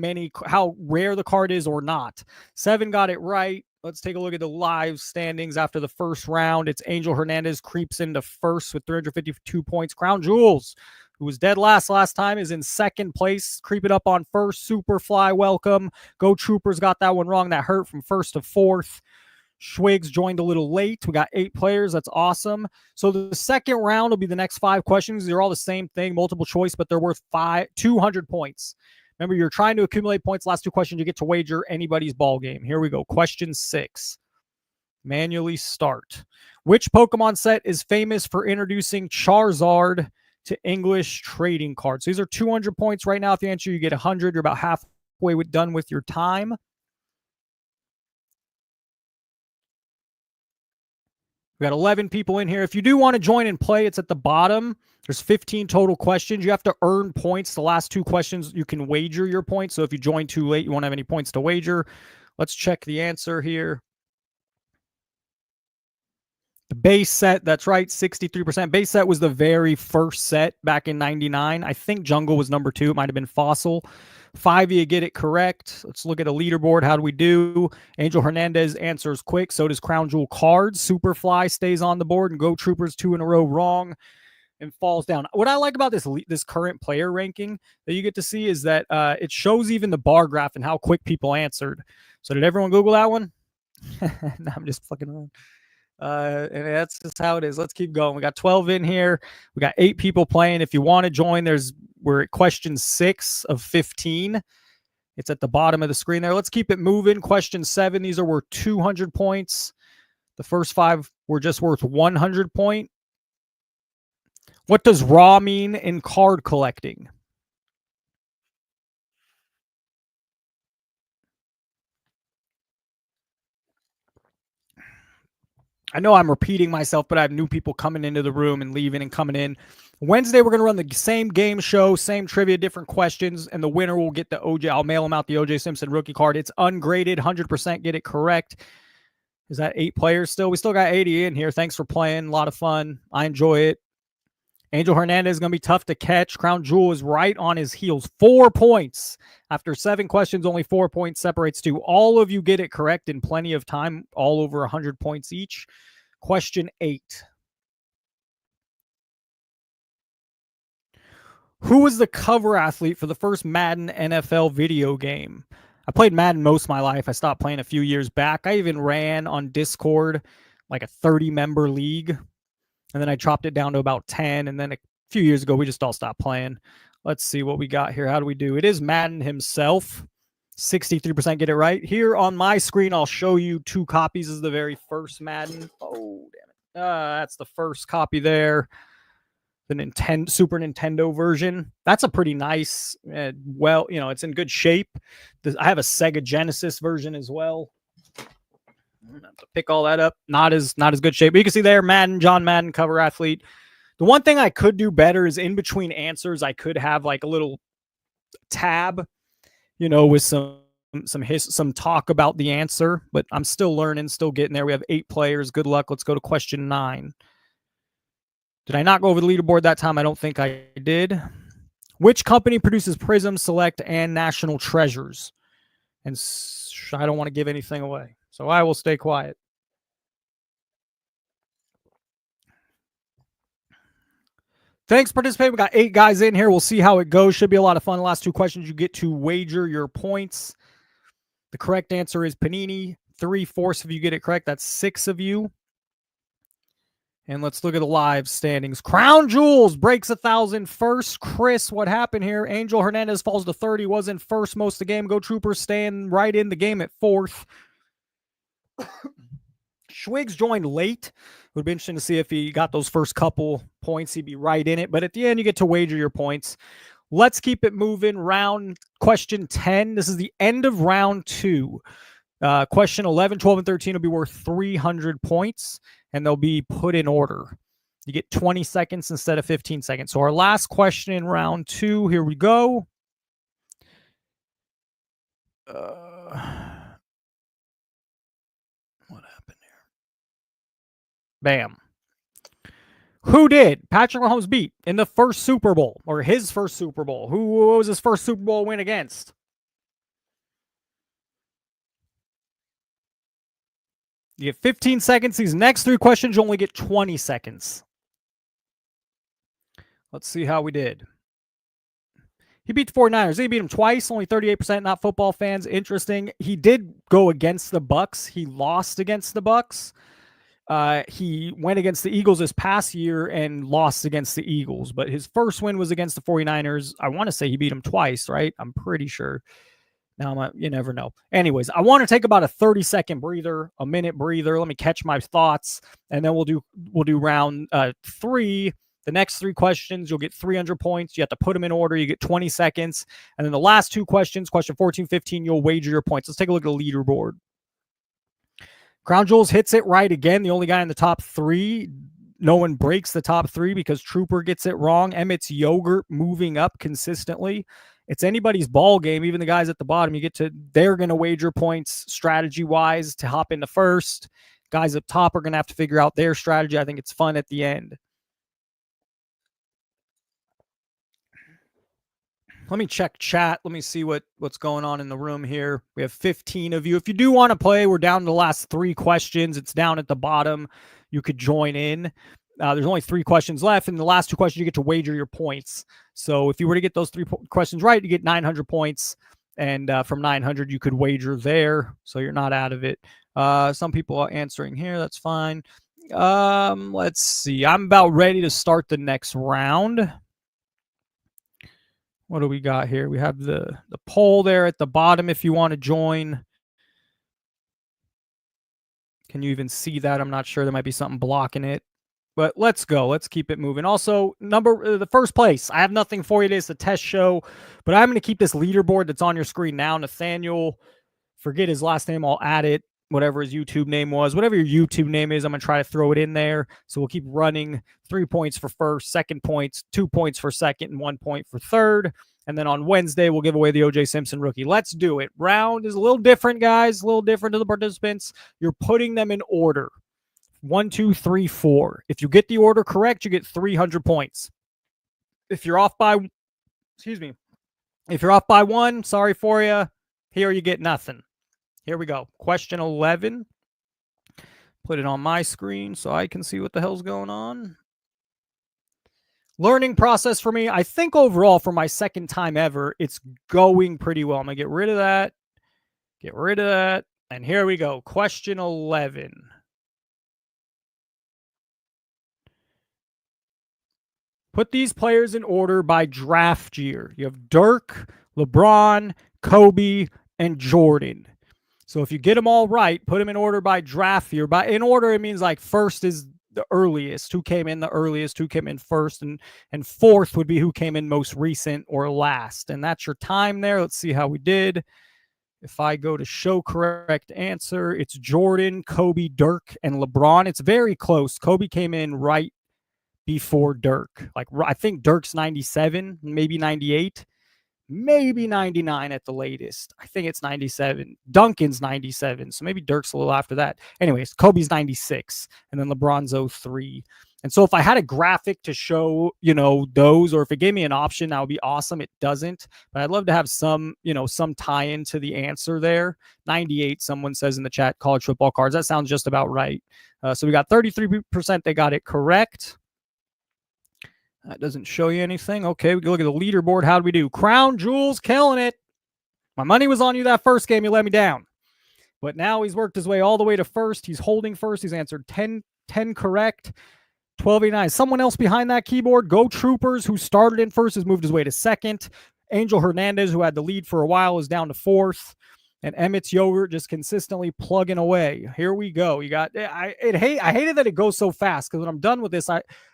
rare the card is or not. 7 got it right. Let's take a look at the live standings after the first round. It's Angel Hernandez creeps into first with 352 points. Crown Jewels, who was dead last time, is in second place, creeping up on first. Superfly, welcome. Go Troopers got that one wrong. That hurt from first to fourth. Schwigs joined a little late. We got 8 players. That's awesome. So the second round will be the next 5 questions. They're all the same thing, multiple choice, but they're worth 200 points. Remember, you're trying to accumulate points. Last 2 questions, you get to wager anybody's ball game. Here we go. Question 6. Manually start. Which Pokemon set is famous for introducing Charizard to English trading cards? So these are 200 points right now. If you answer, you get 100. You're about halfway done with your time. We got 11 people in here. If you do want to join and play, it's at the bottom. There's 15 total questions. You have to earn points. The last 2 questions, you can wager your points. So if you join too late, you won't have any points to wager. Let's check the answer here. The base set, that's right, 63%. Base set was the very first set back in 99. I think Jungle was number 2. It might have been Fossil. 5 of you get it correct. Let's look at a leaderboard. How do we do? Angel Hernandez answers quick. So does Crown Jewel Cards. Superfly stays on the board, and Go Troopers 2 in a row wrong and falls down. What I like about this current player ranking that you get to see is that it shows even the bar graph and how quick people answered. So did everyone Google that one? No, I'm just fucking around. And that's just how it is. Let's keep going. We got 12 in here. We got 8 people playing. If you want to join, we're at question 6 of 15. It's at the bottom of the screen there. Let's keep it moving. Question 7. These are worth 200 points. The first 5 were just worth 100 point. What does raw mean in card collecting? I know I'm repeating myself, but I have new people coming into the room and leaving and coming in. Wednesday, we're going to run the same game show, same trivia, different questions, and the winner will get the OJ. I'll mail him out the OJ Simpson rookie card. It's ungraded, 100% get it correct. Is that 8 players still? We still got 80 in here. Thanks for playing. A lot of fun. I enjoy it. Angel Hernandez is going to be tough to catch. Crown Jewel is right on his heels. 4 points. After 7 questions, only 4 points separates 2. All of you get it correct in plenty of time, all over 100 points each. Question 8. Who was the cover athlete for the first Madden NFL video game? I played Madden most of my life. I stopped playing a few years back. I even ran on Discord like a 30-member league. And then I chopped it down to about 10. And then a few years ago, we just all stopped playing. Let's see what we got here. How do we do? It is Madden himself. 63% get it right. Here on my screen, I'll show you 2 copies. This is the very first Madden. Oh, damn it. That's the first copy there. The Super Nintendo version. That's a pretty nice, well, it's in good shape. I have a Sega Genesis version as well. I'm gonna have to pick all that up. Not as good shape. But you can see there, Madden, John Madden, cover athlete. The one thing I could do better is in between answers, I could have like a little tab, with some talk about the answer. But I'm still learning, still getting there. We have 8 players. Good luck. Let's go to question 9. Did I not go over the leaderboard that time? I don't think I did. Which company produces Prism, Select, and National Treasures? And I don't want to give anything away, so I will stay quiet. Thanks for participating. We got 8 guys in here. We'll see how it goes. Should be a lot of fun. The last 2 questions, you get to wager your points. The correct answer is Panini. 3/4 of you get it correct. That's 6 of you. And let's look at the live standings. Crown Jewels breaks 1,000 first. Chris, what happened here? Angel Hernandez falls to 30. Was in first most of the game. Go Troopers staying right in the game at 4th. Schwiggs joined late. It would be interesting to see if he got those first couple points. He'd be right in it. But at the end, you get to wager your points. Let's keep it moving. Question 10. This is the end of round 2. Question 11, 12, and 13 will be worth 300 points, and they'll be put in order. You get 20 seconds instead of 15 seconds. So our last question in round 2, here we go. What happened here? Bam. Who did Patrick Mahomes beat in the first Super Bowl, or his first Super Bowl? Who was his first Super Bowl win against? You get 15 seconds. These next 3 questions, you only get 20 seconds. Let's see how we did. He beat the 49ers. He beat them twice, only 38%, not football fans. Interesting. He did go against the Bucks. He lost against the Bucks. He went against the Eagles this past year and lost against the Eagles. But his first win was against the 49ers. I want to say he beat them twice, right? I'm pretty sure. Now, you never know. Anyways, I want to take about a 30-second breather, a minute breather. Let me catch my thoughts, and then we'll do round 3. The next 3 questions, you'll get 300 points. You have to put them in order. You get 20 seconds. And then the last 2 questions, question 14, 15, you'll wager your points. Let's take a look at the leaderboard. Crown Jewels hits it right again. The only guy in the top 3. No one breaks the top 3 because Trooper gets it wrong. Emmett's Yogurt moving up consistently. It's anybody's ball game, even the guys at the bottom. They're going to wager points strategy-wise to hop into first. Guys up top are going to have to figure out their strategy. I think it's fun at the end. Let me check chat. Let me see what's going on in the room here. We have 15 of you. If you do want to play, we're down to the last 3 questions. It's down at the bottom. You could join in. There's only 3 questions left. And the last 2 questions, you get to wager your points. So if you were to get those 3 questions right, you get 900 points. And from 900, you could wager there. So you're not out of it. Some people are answering here. That's fine. Let's see. I'm about ready to start the next round. What do we got here? We have the poll there at the bottom if you want to join. Can you even see that? I'm not sure. There might be something blocking it. But let's go. Let's keep it moving. Also, the first place. I have nothing for you today. It's a test show. But I'm going to keep this leaderboard that's on your screen now. Nathaniel, forget his last name. I'll add it. Whatever his YouTube name was. Whatever your YouTube name is, I'm going to try to throw it in there. So we'll keep running. 3 points for first, second points, 2 points for second, and 1 point for third. And then on Wednesday, we'll give away the OJ Simpson rookie. Let's do it. Round is a little different, guys. A little different to the participants. You're putting them in order. 1, 2, 3, 4. If you get the order correct, you get 300 points. If you're off by, if you're off by 1, sorry for you. Here you get nothing. Here we go. Question 11. Put it on my screen so I can see what the hell's going on. Learning process for me. I think overall for my second time ever, it's going pretty well. I'm going to get rid of that. Get rid of that. And here we go. Question 11. Put these players in order by draft year. You have Dirk, LeBron, Kobe, and Jordan. So if you get them all right, put them in order by draft year. By in order, it means like first is the earliest, who came in the earliest, who came in first, and fourth would be who came in most recent or last. And that's your time there. Let's see how we did. If I go to show correct answer, it's Jordan, Kobe, Dirk, and LeBron. It's very close. Kobe came in right before Dirk. Like I think Dirk's 97, maybe 98, maybe 99 at the latest. I think it's 97. Duncan's 97, so maybe Dirk's a little after that. Anyways, Kobe's 96, and then LeBron's 03. And so if I had a graphic to show, those, or if it gave me an option, that would be awesome. It doesn't, but I'd love to have some tie-in to the answer there. 98, someone says in the chat, college football cards. That sounds just about right. So we got 33%. They got it correct. That doesn't show you anything. Okay, we can look at the leaderboard. How do we do? Crown Jewels killing it. My money was on you that first game. You let me down. But now he's worked his way all the way to first. He's holding first. He's answered 10 correct. 1289. Someone else behind that keyboard. Go Troopers, who started in first, has moved his way to second. Angel Hernandez, who had the lead for a while, is down to fourth. And Emmett's Yogurt just consistently plugging away. Here we go. You got I hated that it goes so fast, because when I'm done with this,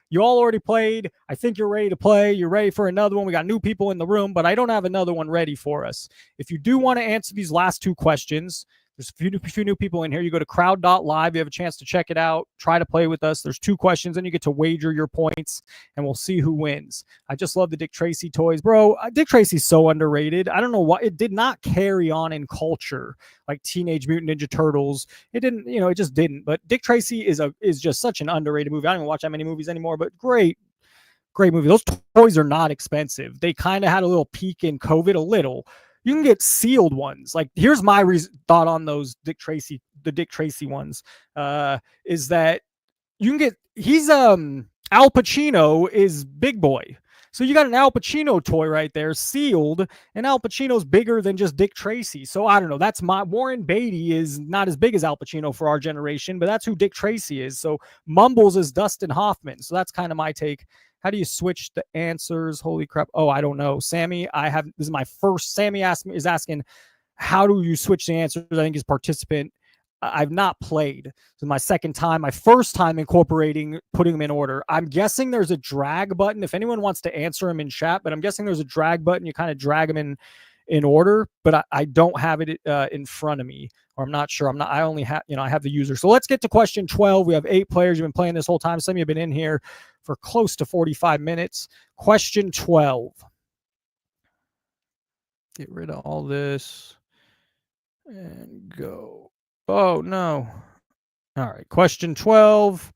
you all already played. I think you're ready to play. You're ready for another one. We got new people in the room, but I don't have another one ready for us. If you do want to answer these last two questions, there's a few new people in here. You go to crowd.live. You have a chance to check it out. Try to play with us. There's two questions, and you get to wager your points, and we'll see who wins. I just love the Dick Tracy toys. Bro, Dick Tracy's so underrated. I don't know why. It did not carry on in culture like Teenage Mutant Ninja Turtles. It didn't, it just didn't. But Dick Tracy is just such an underrated movie. I don't even watch that many movies anymore, but great movie. Those toys are not expensive. They kind of had a little peak in COVID, a little. You can get sealed ones. Like, here's my thought on those the Dick Tracy ones, is that you can get, Al Pacino is Big Boy. So you got an Al Pacino toy right there, sealed, and Al Pacino's bigger than just Dick Tracy. So I don't know. Warren Beatty is not as big as Al Pacino for our generation, but that's who Dick Tracy is. So Mumbles is Dustin Hoffman. So that's kind of my take. How do you switch the answers? Holy crap. Oh, I don't know. Sammy, this is my first. Sammy is asking, how do you switch the answers? I think his participant. I've not played. This is my second time. My first time putting them in order. I'm guessing there's a drag button. If anyone wants to answer them in chat, but I'm guessing there's a drag button. You kind of drag them in order, but I don't have it in front of me, or I'm not sure. I only have, I have the user. So let's get to question 12. We have 8 players who've been playing this whole time. Some of you have been in here for close to 45 minutes. Question 12. Get rid of all this and go. Oh, no. All right. Question 12.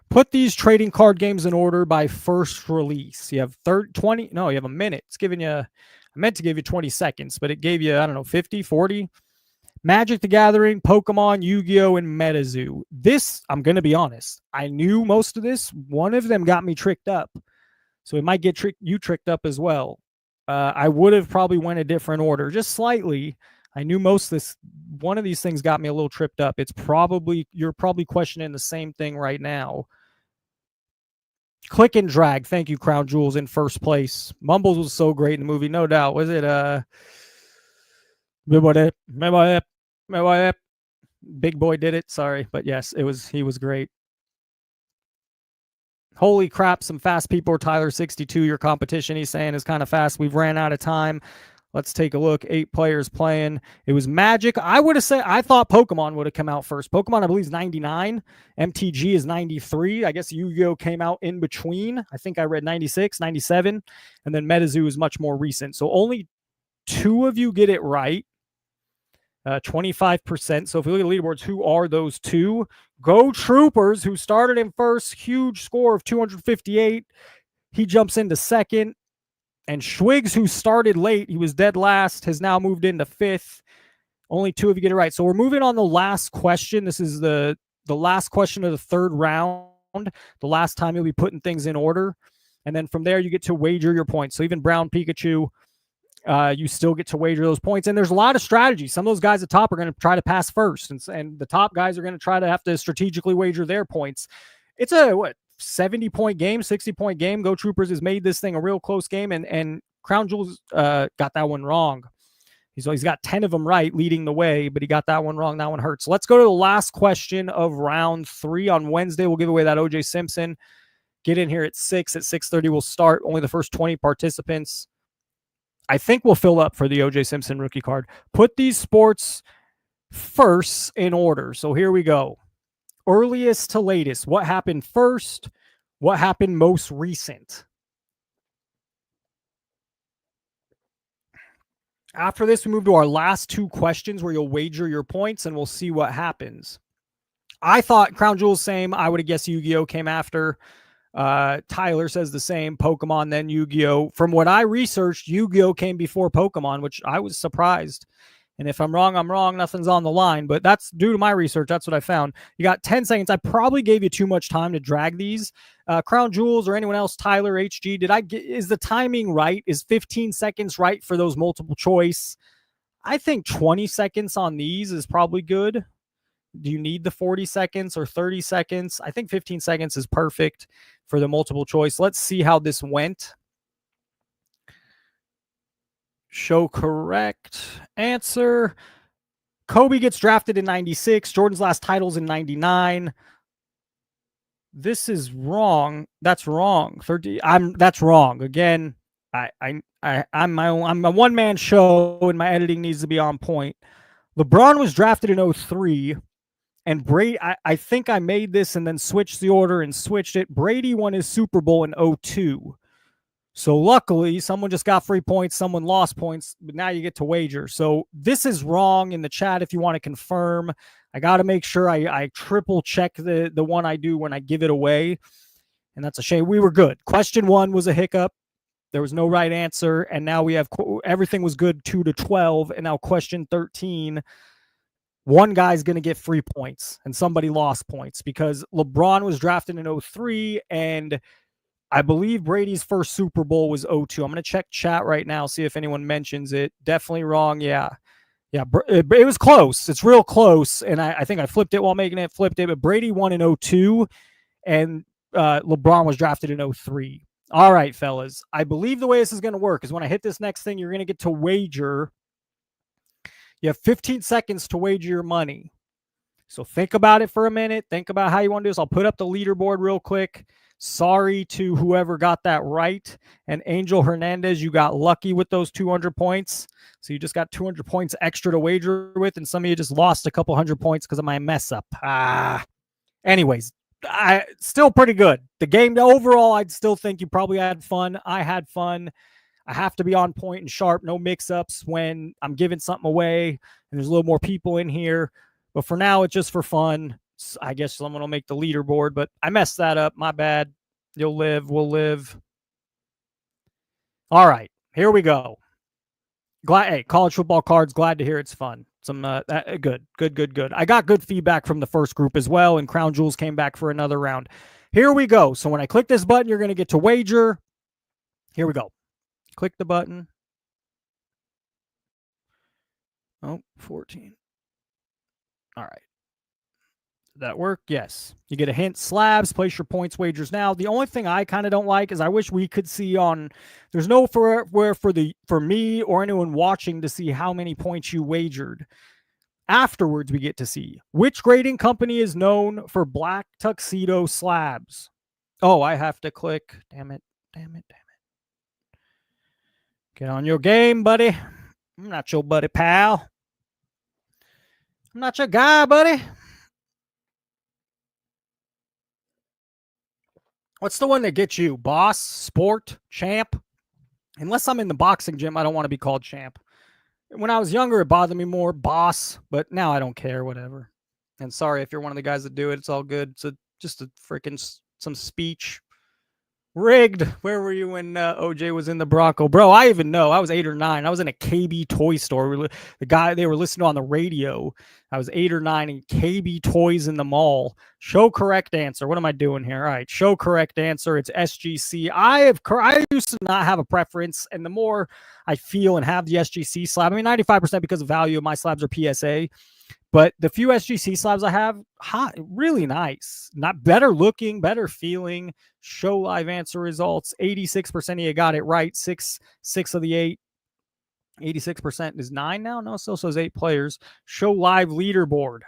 Put these trading card games in order by first release. You have 20. No, you have a minute. It's giving you, I meant to give you 20 seconds, but it gave you, I don't know, 50, 40. Magic the Gathering, Pokemon, Yu-Gi-Oh, and MetaZoo. This, I'm going to be honest, I knew most of this. One of them got me tricked up. So it might get you tricked up as well. I would have probably went a different order, just slightly. I knew most of this. One of these things got me a little tripped up. You're probably questioning the same thing right now. Click and drag. Thank you, Crown Jewels, in first place. Mumbles was so great in the movie, no doubt. Was it Big Boy did it? Sorry, but yes, he was great. Holy crap, some fast people. Tyler62, your competition, he's saying, is kind of fast. We've ran out of time. Let's take a look. 8 players playing. It was Magic. I thought Pokemon would have come out first. Pokemon, I believe, is 99. MTG is 93. I guess Yu-Gi-Oh came out in between. I think I read 96, 97. And then MetaZoo is much more recent. So only 2 of you get it right. 25%. So if we look at the leaderboards, who are those 2? Go Troopers, who started in first. Huge score of 258. He jumps into second. And Schwigs, who started late, he was dead last, has now moved into 5th. Only 2 of you get it right. So we're moving on the last question. This is the last question of the 3rd round. The last time you'll be putting things in order. And then from there, you get to wager your points. So even Brown Pikachu, you still get to wager those points. And there's a lot of strategies. Some of those guys at top are going to try to pass first. And the top guys are going to try to have to strategically wager their points. It's a, 70-point game, 60-point game. Go Troopers has made this thing a real close game, and Crown Jewels got that one wrong. He's got 10 of them right, leading the way, but he got that one wrong. That one hurts. Let's go to the last question of round 3 on Wednesday. We'll give away that OJ Simpson. Get in here at 6. At 6:30, we'll start. Only the first 20 participants. I think we'll fill up for the OJ Simpson rookie card. Put these sports first in order. So here we go. Earliest to latest. What happened first? What happened most recent? After this, we move to our last 2 questions where you'll wager your points and we'll see what happens. I thought Crown Jewels same. I would have guessed Yu-Gi-Oh came after. Tyler says the same. Pokemon, then Yu-Gi-Oh. From what I researched, Yu-Gi-Oh came before Pokemon, which I was surprised. And if I'm wrong, I'm wrong. Nothing's on the line, but that's due to my research. That's what I found. You got 10 seconds. I probably gave you too much time to drag these. Crown Jewels or anyone else, Tyler, HG, is the timing right? Is 15 seconds right for those multiple choice? I think 20 seconds on these is probably good. Do you need the 40 seconds or 30 seconds? I think 15 seconds is perfect for the multiple choice. Let's see how this went. Show correct answer. Kobe gets drafted in 96. Jordan's last title's in 99. This is wrong. That's wrong. That's wrong. Again, I'm a one-man show and my editing needs to be on point. LeBron was drafted in 03. And Brady, I think I made this and then switched the order and switched it. Brady won his Super Bowl in 02. So luckily, someone just got free points, someone lost points, but now you get to wager. So this is wrong in the chat if you want to confirm. I got to make sure I triple check the one I do when I give it away. And that's a shame. We were good. Question 1 was a hiccup. There was no right answer. And now we have everything was good 2 to 12. And now question 13. One guy's going to get free points and somebody lost points because LeBron was drafted in 03 and I believe Brady's first Super Bowl was 02. I'm going to check chat right now, see if anyone mentions it. Definitely wrong. Yeah. It was close. It's real close. And I think I flipped it while making it, but Brady won in 02 and LeBron was drafted in 03. All right, fellas. I believe the way this is going to work is when I hit this next thing, you're going to get to wager. You have 15 seconds to wager your money. So think about it for a minute. Think about how you want to do this. I'll put up the leaderboard real quick. Sorry to whoever got that right. And Angel Hernandez, you got lucky with those 200 points. So you just got 200 points extra to wager with. And some of you just lost a couple hundred points because of my mess up. Anyways, still pretty good. The game overall, I'd still think you probably had fun. I had fun. I have to be on point and sharp. No mix-ups when I'm giving something away. And there's a little more people in here. But for now, it's just for fun. I guess someone will make the leaderboard, but I messed that up. My bad. You'll live. We'll live. All right. Here we go. Hey, college football cards. Glad to hear it's fun. Some good. I got good feedback from the first group as well, and Crown Jewels came back for another round. Here we go. So when I click this button, you're going to get to wager. Here we go. Click the button. Oh, 14. All right. Did that work? Yes. You get a hint. Slabs. Place your points wagers now. The only thing I kind of don't like is I wish we could see on. There's no for me or anyone watching to see how many points you wagered. Afterwards, we get to see which grading company is known for black tuxedo slabs. Oh, I have to click. Damn it. Get on your game, buddy. I'm not your buddy, pal. I'm not your guy, buddy. What's the one that gets you? Boss, sport, champ? Unless I'm in the boxing gym, I don't want to be called champ. When I was younger, it bothered me more, boss, but now I don't care, whatever. And sorry if you're one of the guys that do it, it's all good. It's just a freaking some speech. Rigged. Where were you when OJ was in the Bronco? Bro, I even know. I was 8 or 9. I was in a KB toy store. The guy they were listening to on the radio. I was 8 or 9 in KB Toys in the mall. Show correct answer. What am I doing here? All right. Show correct answer. It's SGC. I used to not have a preference. And the more I feel and have the SGC slab, I mean, 95% because of value of my slabs are PSA. But the few SGC slabs I have, hot, really nice. Not better looking, better feeling. Show live answer results. 86% of you got it right. Six of the 8. 86% is 9 now. No, still says 8 players. Show live leaderboard.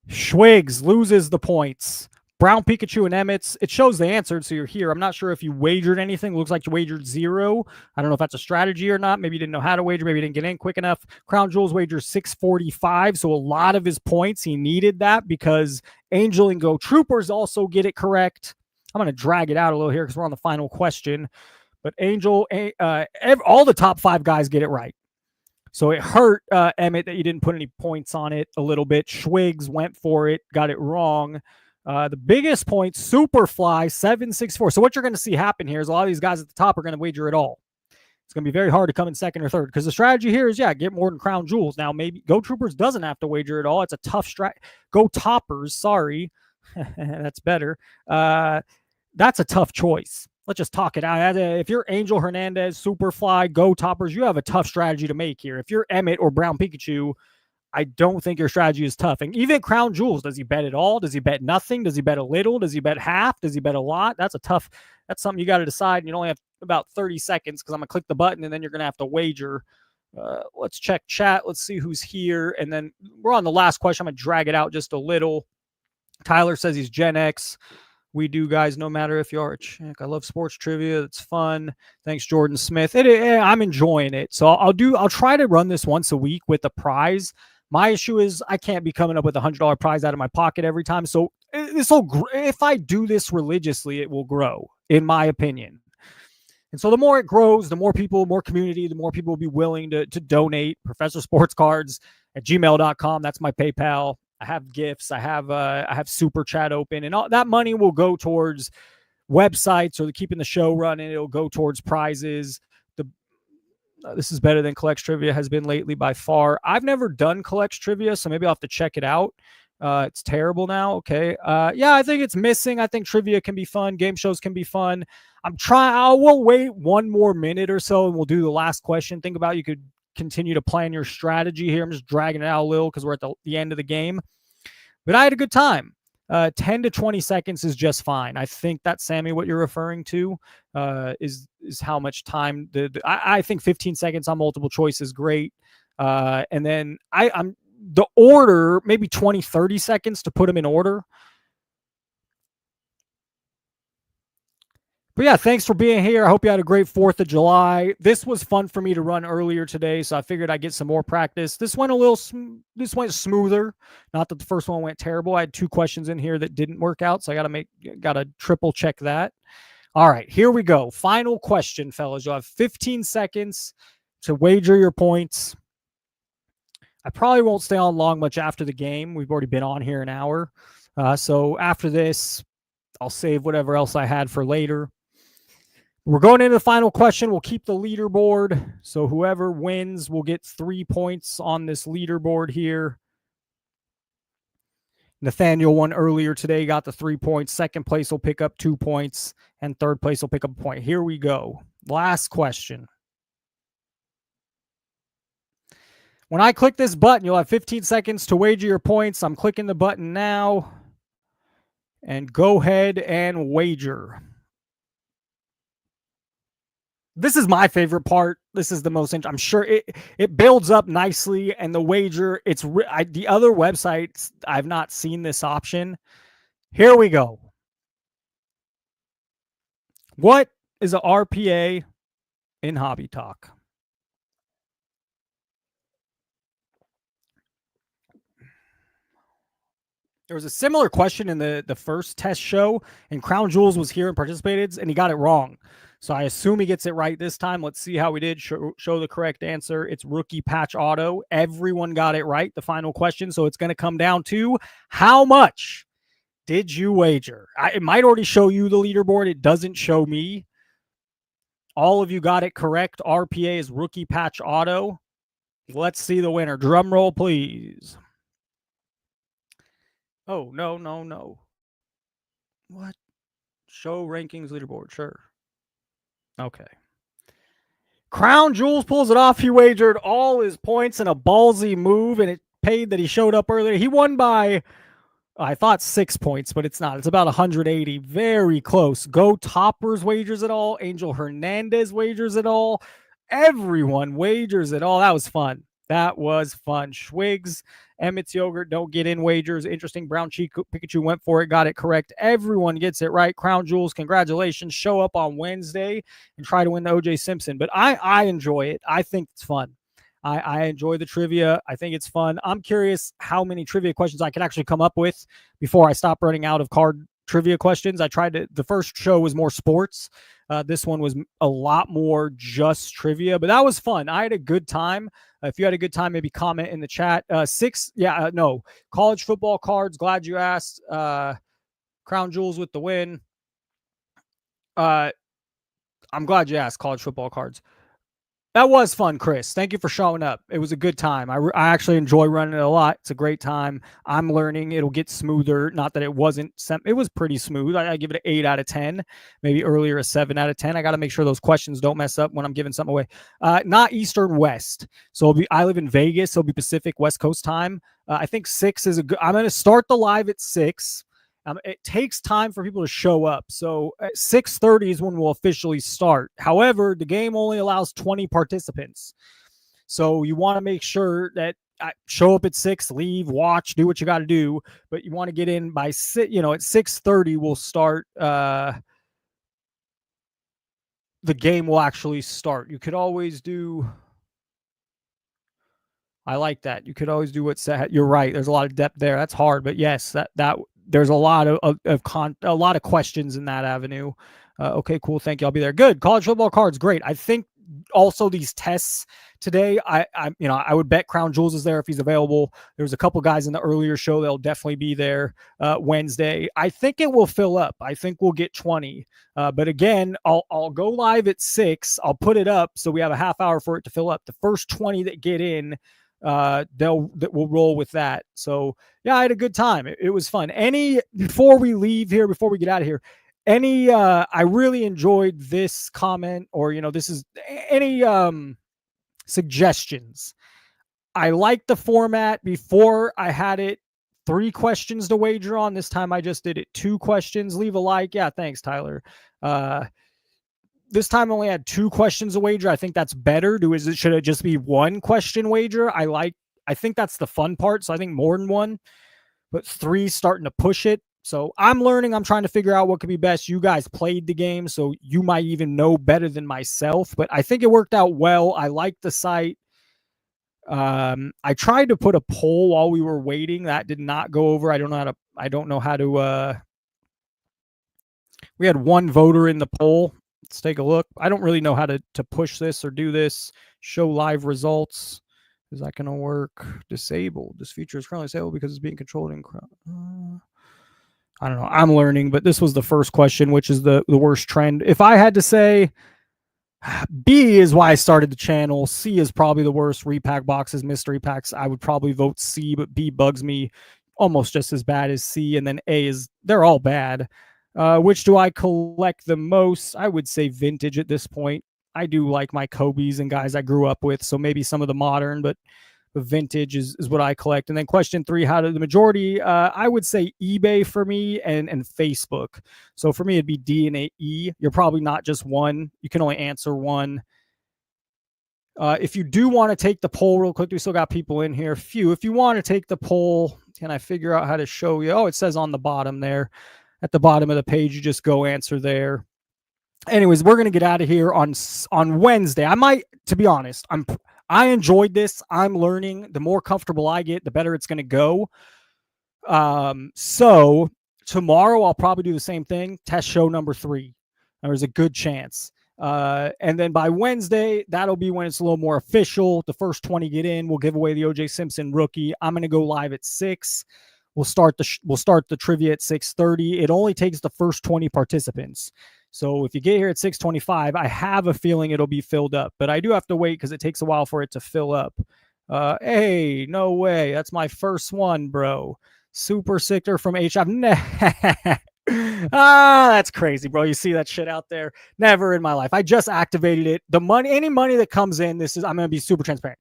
Schwigs loses the points. Brown, Pikachu, and Emmets. It shows the answer, so you're here. I'm not sure if you wagered anything. Looks like you wagered 0. I don't know if that's a strategy or not. Maybe you didn't know how to wager. Maybe you didn't get in quick enough. Crown Jewels wagered 645, so a lot of his points, he needed that because Angel and Go Troopers also get it correct. I'm going to drag it out a little here because we're on the final question. But Angel, all the top 5 guys get it right. So it hurt Emmett that you didn't put any points on it a little bit. Schwigs went for it, got it wrong. The biggest point, Superfly, 764. So what you're going to see happen here is a lot of these guys at the top are going to wager it all. It's going to be very hard to come in second or third because the strategy here is, get more than Crown Jewels. Now, maybe Go Troopers doesn't have to wager it all. It's a tough strat. Go Toppers, sorry. That's better. That's a tough choice. Let's just talk it out. If you're Angel Hernandez, Superfly, Go Toppers, you have a tough strategy to make here. If you're Emmett or Brown Pikachu, I don't think your strategy is tough. And even Crown Jewels, does he bet it all? Does he bet nothing? Does he bet a little? Does he bet half? Does he bet a lot? That's something you got to decide. And you only have about 30 seconds because I'm going to click the button and then you're going to have to wager. Let's check chat. Let's see who's here. And then we're on the last question. I'm going to drag it out just a little. Tyler says he's Gen X. We do, guys, no matter if you are a chick. I love sports trivia. It's fun. Thanks, Jordan Smith. I'm enjoying it. So I'll try to run this once a week with a prize. My issue is I can't be coming up with $100 prize out of my pocket every time. So if I do this religiously, it will grow, in my opinion. And so the more it grows, the more people, more community, the more people will be willing to donate. ProfessorSportsCards@gmail.com. That's my PayPal. I have gifts. I have Super Chat open, and all that money will go towards websites or keeping the show running. It'll go towards prizes. This is better than Collects Trivia has been lately by far. I've never done Collects Trivia, so maybe I'll have to check it out. It's terrible now. Okay. I think it's missing. I think trivia can be fun. Game shows can be fun. We'll wait one more minute or so and we'll do the last question. Think about you could continue to plan your strategy here. I'm just dragging it out a little because we're at the end of the game. But I had a good time. 10 to 20 seconds is just fine. I think that's, Sammy, what you're referring to is how much time. I think 15 seconds on multiple choice is great. And then I'm the order, maybe 20, 30 seconds to put them in order. But yeah, thanks for being here. I hope you had a great 4th of July. This was fun for me to run earlier today, so I figured I'd get some more practice. This went smoother. Not that the first one went terrible. I had 2 questions in here that didn't work out, so I got to triple check that. All right, here we go. Final question, fellas. You'll have 15 seconds to wager your points. I probably won't stay on long much after the game. We've already been on here an hour. So after this, I'll save whatever else I had for later. We're going into the final question. We'll keep the leaderboard. So whoever wins will get 3 points on this leaderboard here. Nathaniel won earlier today, got the 3 points. Second place will pick up 2 points. And third place will pick up a point. Here we go. Last question. When I click this button, you'll have 15 seconds to wager your points. I'm clicking the button now. And go ahead and wager. This is my favorite part. This is the most interesting. I'm sure it builds up nicely, and the wager, the other websites, I've not seen this option. Here we go. What is a RPA in Hobby Talk? There was a similar question in the first test show, and Crown Jewels was here and participated, and he got it wrong. So I assume he gets it right this time. Let's see how we did. Show the correct answer. It's Rookie Patch Auto. Everyone got it right, the final question. So it's going to come down to how much did you wager? It might already show you the leaderboard. It doesn't show me. All of you got it correct. RPA is Rookie Patch Auto. Let's see the winner. Drum roll, please. Oh, no. What? Show rankings leaderboard. Sure. Okay. Crown Jewels pulls it off. He wagered all his points in a ballsy move, and it paid that he showed up earlier. He won by, I thought 6 points, but it's not. It's about 180. Very close. Go Toppers wagers at all. Angel Hernandez wagers at all. Everyone wagers at all. That was fun. That was fun. Schwigs, Emmett's Yogurt, don't get in wagers. Interesting. Brown Cheek Pikachu went for it, got it correct. Everyone gets it right. Crown Jewels, congratulations. Show up on Wednesday and try to win the OJ Simpson. But I enjoy it. I think it's fun. I enjoy the trivia. I think it's fun. I'm curious how many trivia questions I can actually come up with before I stop running out of card trivia questions. I tried to, the first show was more sports. This one was a lot more just trivia, but that was fun. I had a good time. If you had a good time, maybe comment in the chat. No, college football cards. Glad you asked. Crown Jewels with the win. I'm glad you asked college football cards. That was fun, Chris. Thank you for showing up. It was a good time. I actually enjoy running it a lot. It's a great time. I'm learning. It'll get smoother. Not that it wasn't. It was pretty smooth. I give it an 8 out of 10. Maybe earlier a 7 out of 10. I got to make sure those questions don't mess up when I'm giving something away. Not Eastern West. So I live in Vegas. So it'll be Pacific West Coast time. I think 6 is a good. I'm going to start the live at 6. It takes time for people to show up. So at 6:30 is when we'll officially start. However, the game only allows 20 participants. So you want to make sure that show up at 6, leave, watch, do what you got to do. But you want to get in by, at 6:30 we'll start. The game will actually start. You could always do. I like that. You could always do what's set. You're right. There's a lot of depth there. That's hard, but yes, that there's a lot of questions in that avenue. Okay, cool. Thank you. I'll be there. Good. College football cards, great. I think also these tests today, I would bet Crown Jewels is there if he's available. There's a couple guys in the earlier show that'll definitely be there Wednesday. I think it will fill up. I think we'll get 20. But again, I'll go live at 6. I'll put it up so we have a half hour for it to fill up. The first 20 that get in, we'll roll with that. So yeah, I had a good time. It was fun. Before we leave here, before we get out of here, I really enjoyed this comment, or this is any suggestions. I liked the format. Before I had it 3 questions to wager on. This time I just did it 2 questions. Leave a like. Yeah, thanks, Tyler. This time I only had 2 questions to wager. I think that's better. Should it just be 1 question wager? I think that's the fun part. So I think more than 1, but 3 starting to push it. So I'm learning. I'm trying to figure out what could be best. You guys played the game, so you might even know better than myself, but I think it worked out well. I like the site. I tried to put a poll while we were waiting. That did not go over. I don't know how to, we had 1 voter in the poll. Let's take a look. I don't really know how to push this or do this. Show live results. Is that going to work? Disabled. This feature is currently disabled because it's being controlled in I don't know. I'm learning, but this was the first question, which is the worst trend. If I had to say, B is why I started the channel. C is probably the worst. Repack boxes, mystery packs. I would probably vote C, but B bugs me almost just as bad as C. And then A they're all bad. Which do I collect the most? I would say vintage at this point. I do like my Kobe's and guys I grew up with, so maybe some of the modern, but the vintage is what I collect. And then question 3, how do the majority? I would say eBay for me and Facebook. So for me, it'd be D and E. You're probably not just 1. You can only answer 1. If you do want to take the poll real quick, we still got people in here. If you want to take the poll, can I figure out how to show you? Oh, it says on the bottom there. At the bottom of the page, you just go answer there. Anyways, we're going to get out of here on Wednesday. To be honest, I enjoyed this. I'm learning. The more comfortable I get, the better it's going to go. So tomorrow I'll probably do the same thing. Test show number 3. There's a good chance. And then by Wednesday, that'll be when it's a little more official. The first 20 get in. We'll give away the OJ Simpson rookie. I'm going to go live at 6. We'll start the trivia at 6:30. It only takes the first 20 participants. So if you get here at 6:25, I have a feeling it'll be filled up, but I do have to wait because it takes a while for it to fill up. Hey, no way. That's my first one, bro. Super Sicker from HF. That's crazy, bro. You see that shit out there? Never in my life. I just activated it. Any money that comes in, I'm going to be super transparent.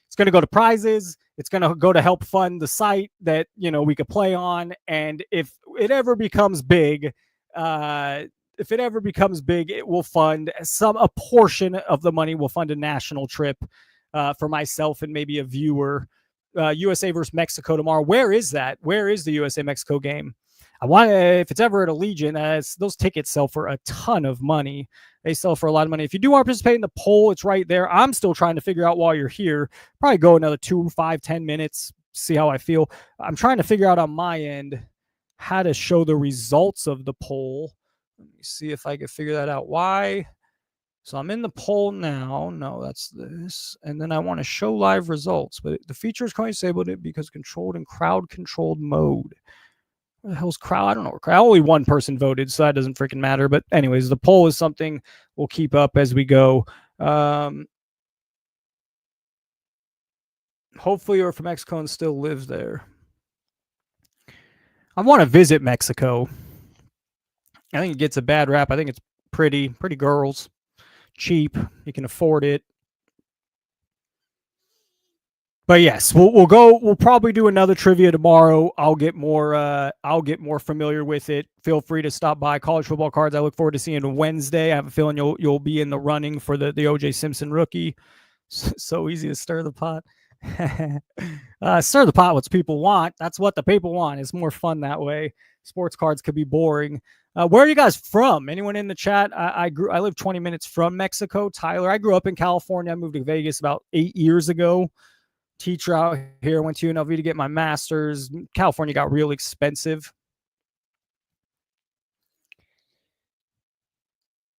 It's going to go to prizes. It's going to go to help fund the site that, we could play on. And if it ever becomes big, it will fund a portion of the money will fund a national trip for myself and maybe a viewer. USA versus Mexico tomorrow. Where is that? Where is the USA Mexico game? I want to, if it's ever at Allegiant, those tickets sell for a ton of money. They sell for a lot of money. If you do want to participate in the poll, it's right there. I'm still trying to figure out while you're here. Probably go another 2, 5, 10 minutes, see how I feel. I'm trying to figure out on my end how to show the results of the poll. Let me see if I can figure that out. Why? So I'm in the poll now. No, that's this. And then I want to show live results. But the feature is currently disabled it because controlled in crowd controlled mode. What the hell's crowd? I don't know. Only one person voted, so that doesn't freaking matter. But anyways, the poll is something we'll keep up as we go. Hopefully you're from Mexico and still live there. I want to visit Mexico. I think it gets a bad rap. I think it's pretty girls, cheap. You can afford it. But yes, we'll go. We'll probably do another trivia tomorrow. I'll get more familiar with it. Feel free to stop by. College football cards. I look forward to seeing you Wednesday. I have a feeling you'll be in the running for the OJ Simpson rookie. So easy to stir the pot. Stir the pot. What people want. That's what the people want. It's more fun that way. Sports cards could be boring. Where are you guys from? Anyone in the chat? I live 20 minutes from Mexico. Tyler. I grew up in California. I moved to Vegas about 8 years ago. Teacher out here, went to UNLV to get my master's. California got real expensive.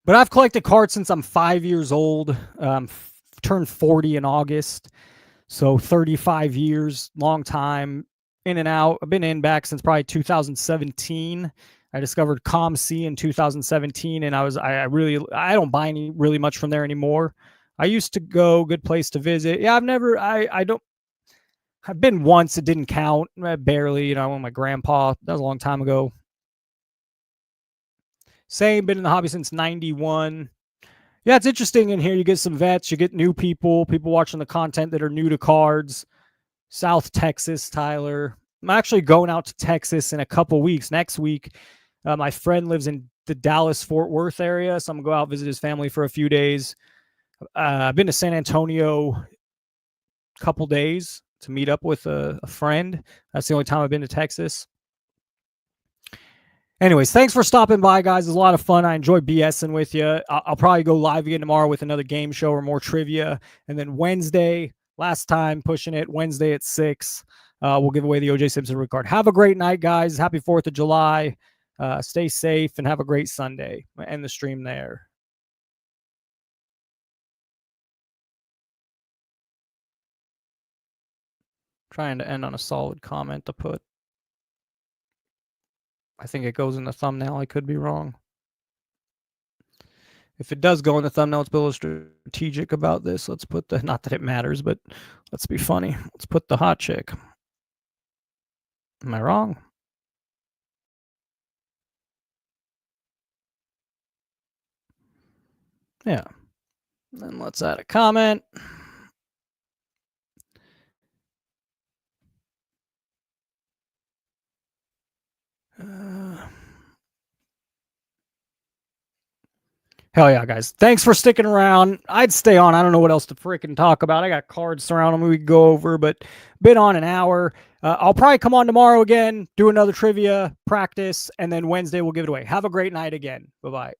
But I've collected cards since I'm 5 years old. Turned 40 in August. So 35 years, long time. In and out. I've been in back since probably 2017. I discovered ComC in 2017, and I don't buy any really much from there anymore. I used to go, good place to visit. Yeah, I've been once. It didn't count. Barely, I went with my grandpa. That was a long time ago. Same, been in the hobby since 91. Yeah, it's interesting in here. You get some vets. You get new people watching the content that are new to cards. South Texas, Tyler. I'm actually going out to Texas in a couple weeks. Next week, my friend lives in the Dallas-Fort Worth area, so I'm going to go out visit his family for a few days. I've been to San Antonio a couple days to meet up with a friend. That's the only time I've been to Texas. Anyways, thanks for stopping by, guys. It was a lot of fun. I enjoy BSing with you. I'll probably go live again tomorrow with another game show or more trivia. And then Wednesday, last time pushing it, Wednesday at 6, we'll give away the OJ Simpson rookie card. Have a great night, guys. Happy 4th of July. Stay safe and have a great Sunday. I'll end the stream there. Trying to end on a solid comment to put. I think it goes in the thumbnail. I could be wrong. If it does go in the thumbnail, let's be a little strategic about this. Let's put not that it matters, but let's be funny. Let's put the hot chick. Am I wrong? Yeah. Then let's add a comment. Hell yeah, guys. Thanks for sticking around. I'd stay on. I don't know what else to freaking talk about. I got cards surrounding me we could go over, but been on an hour. I'll probably come on tomorrow again, do another trivia practice, and then Wednesday we'll give it away. Have a great night again. Bye-bye.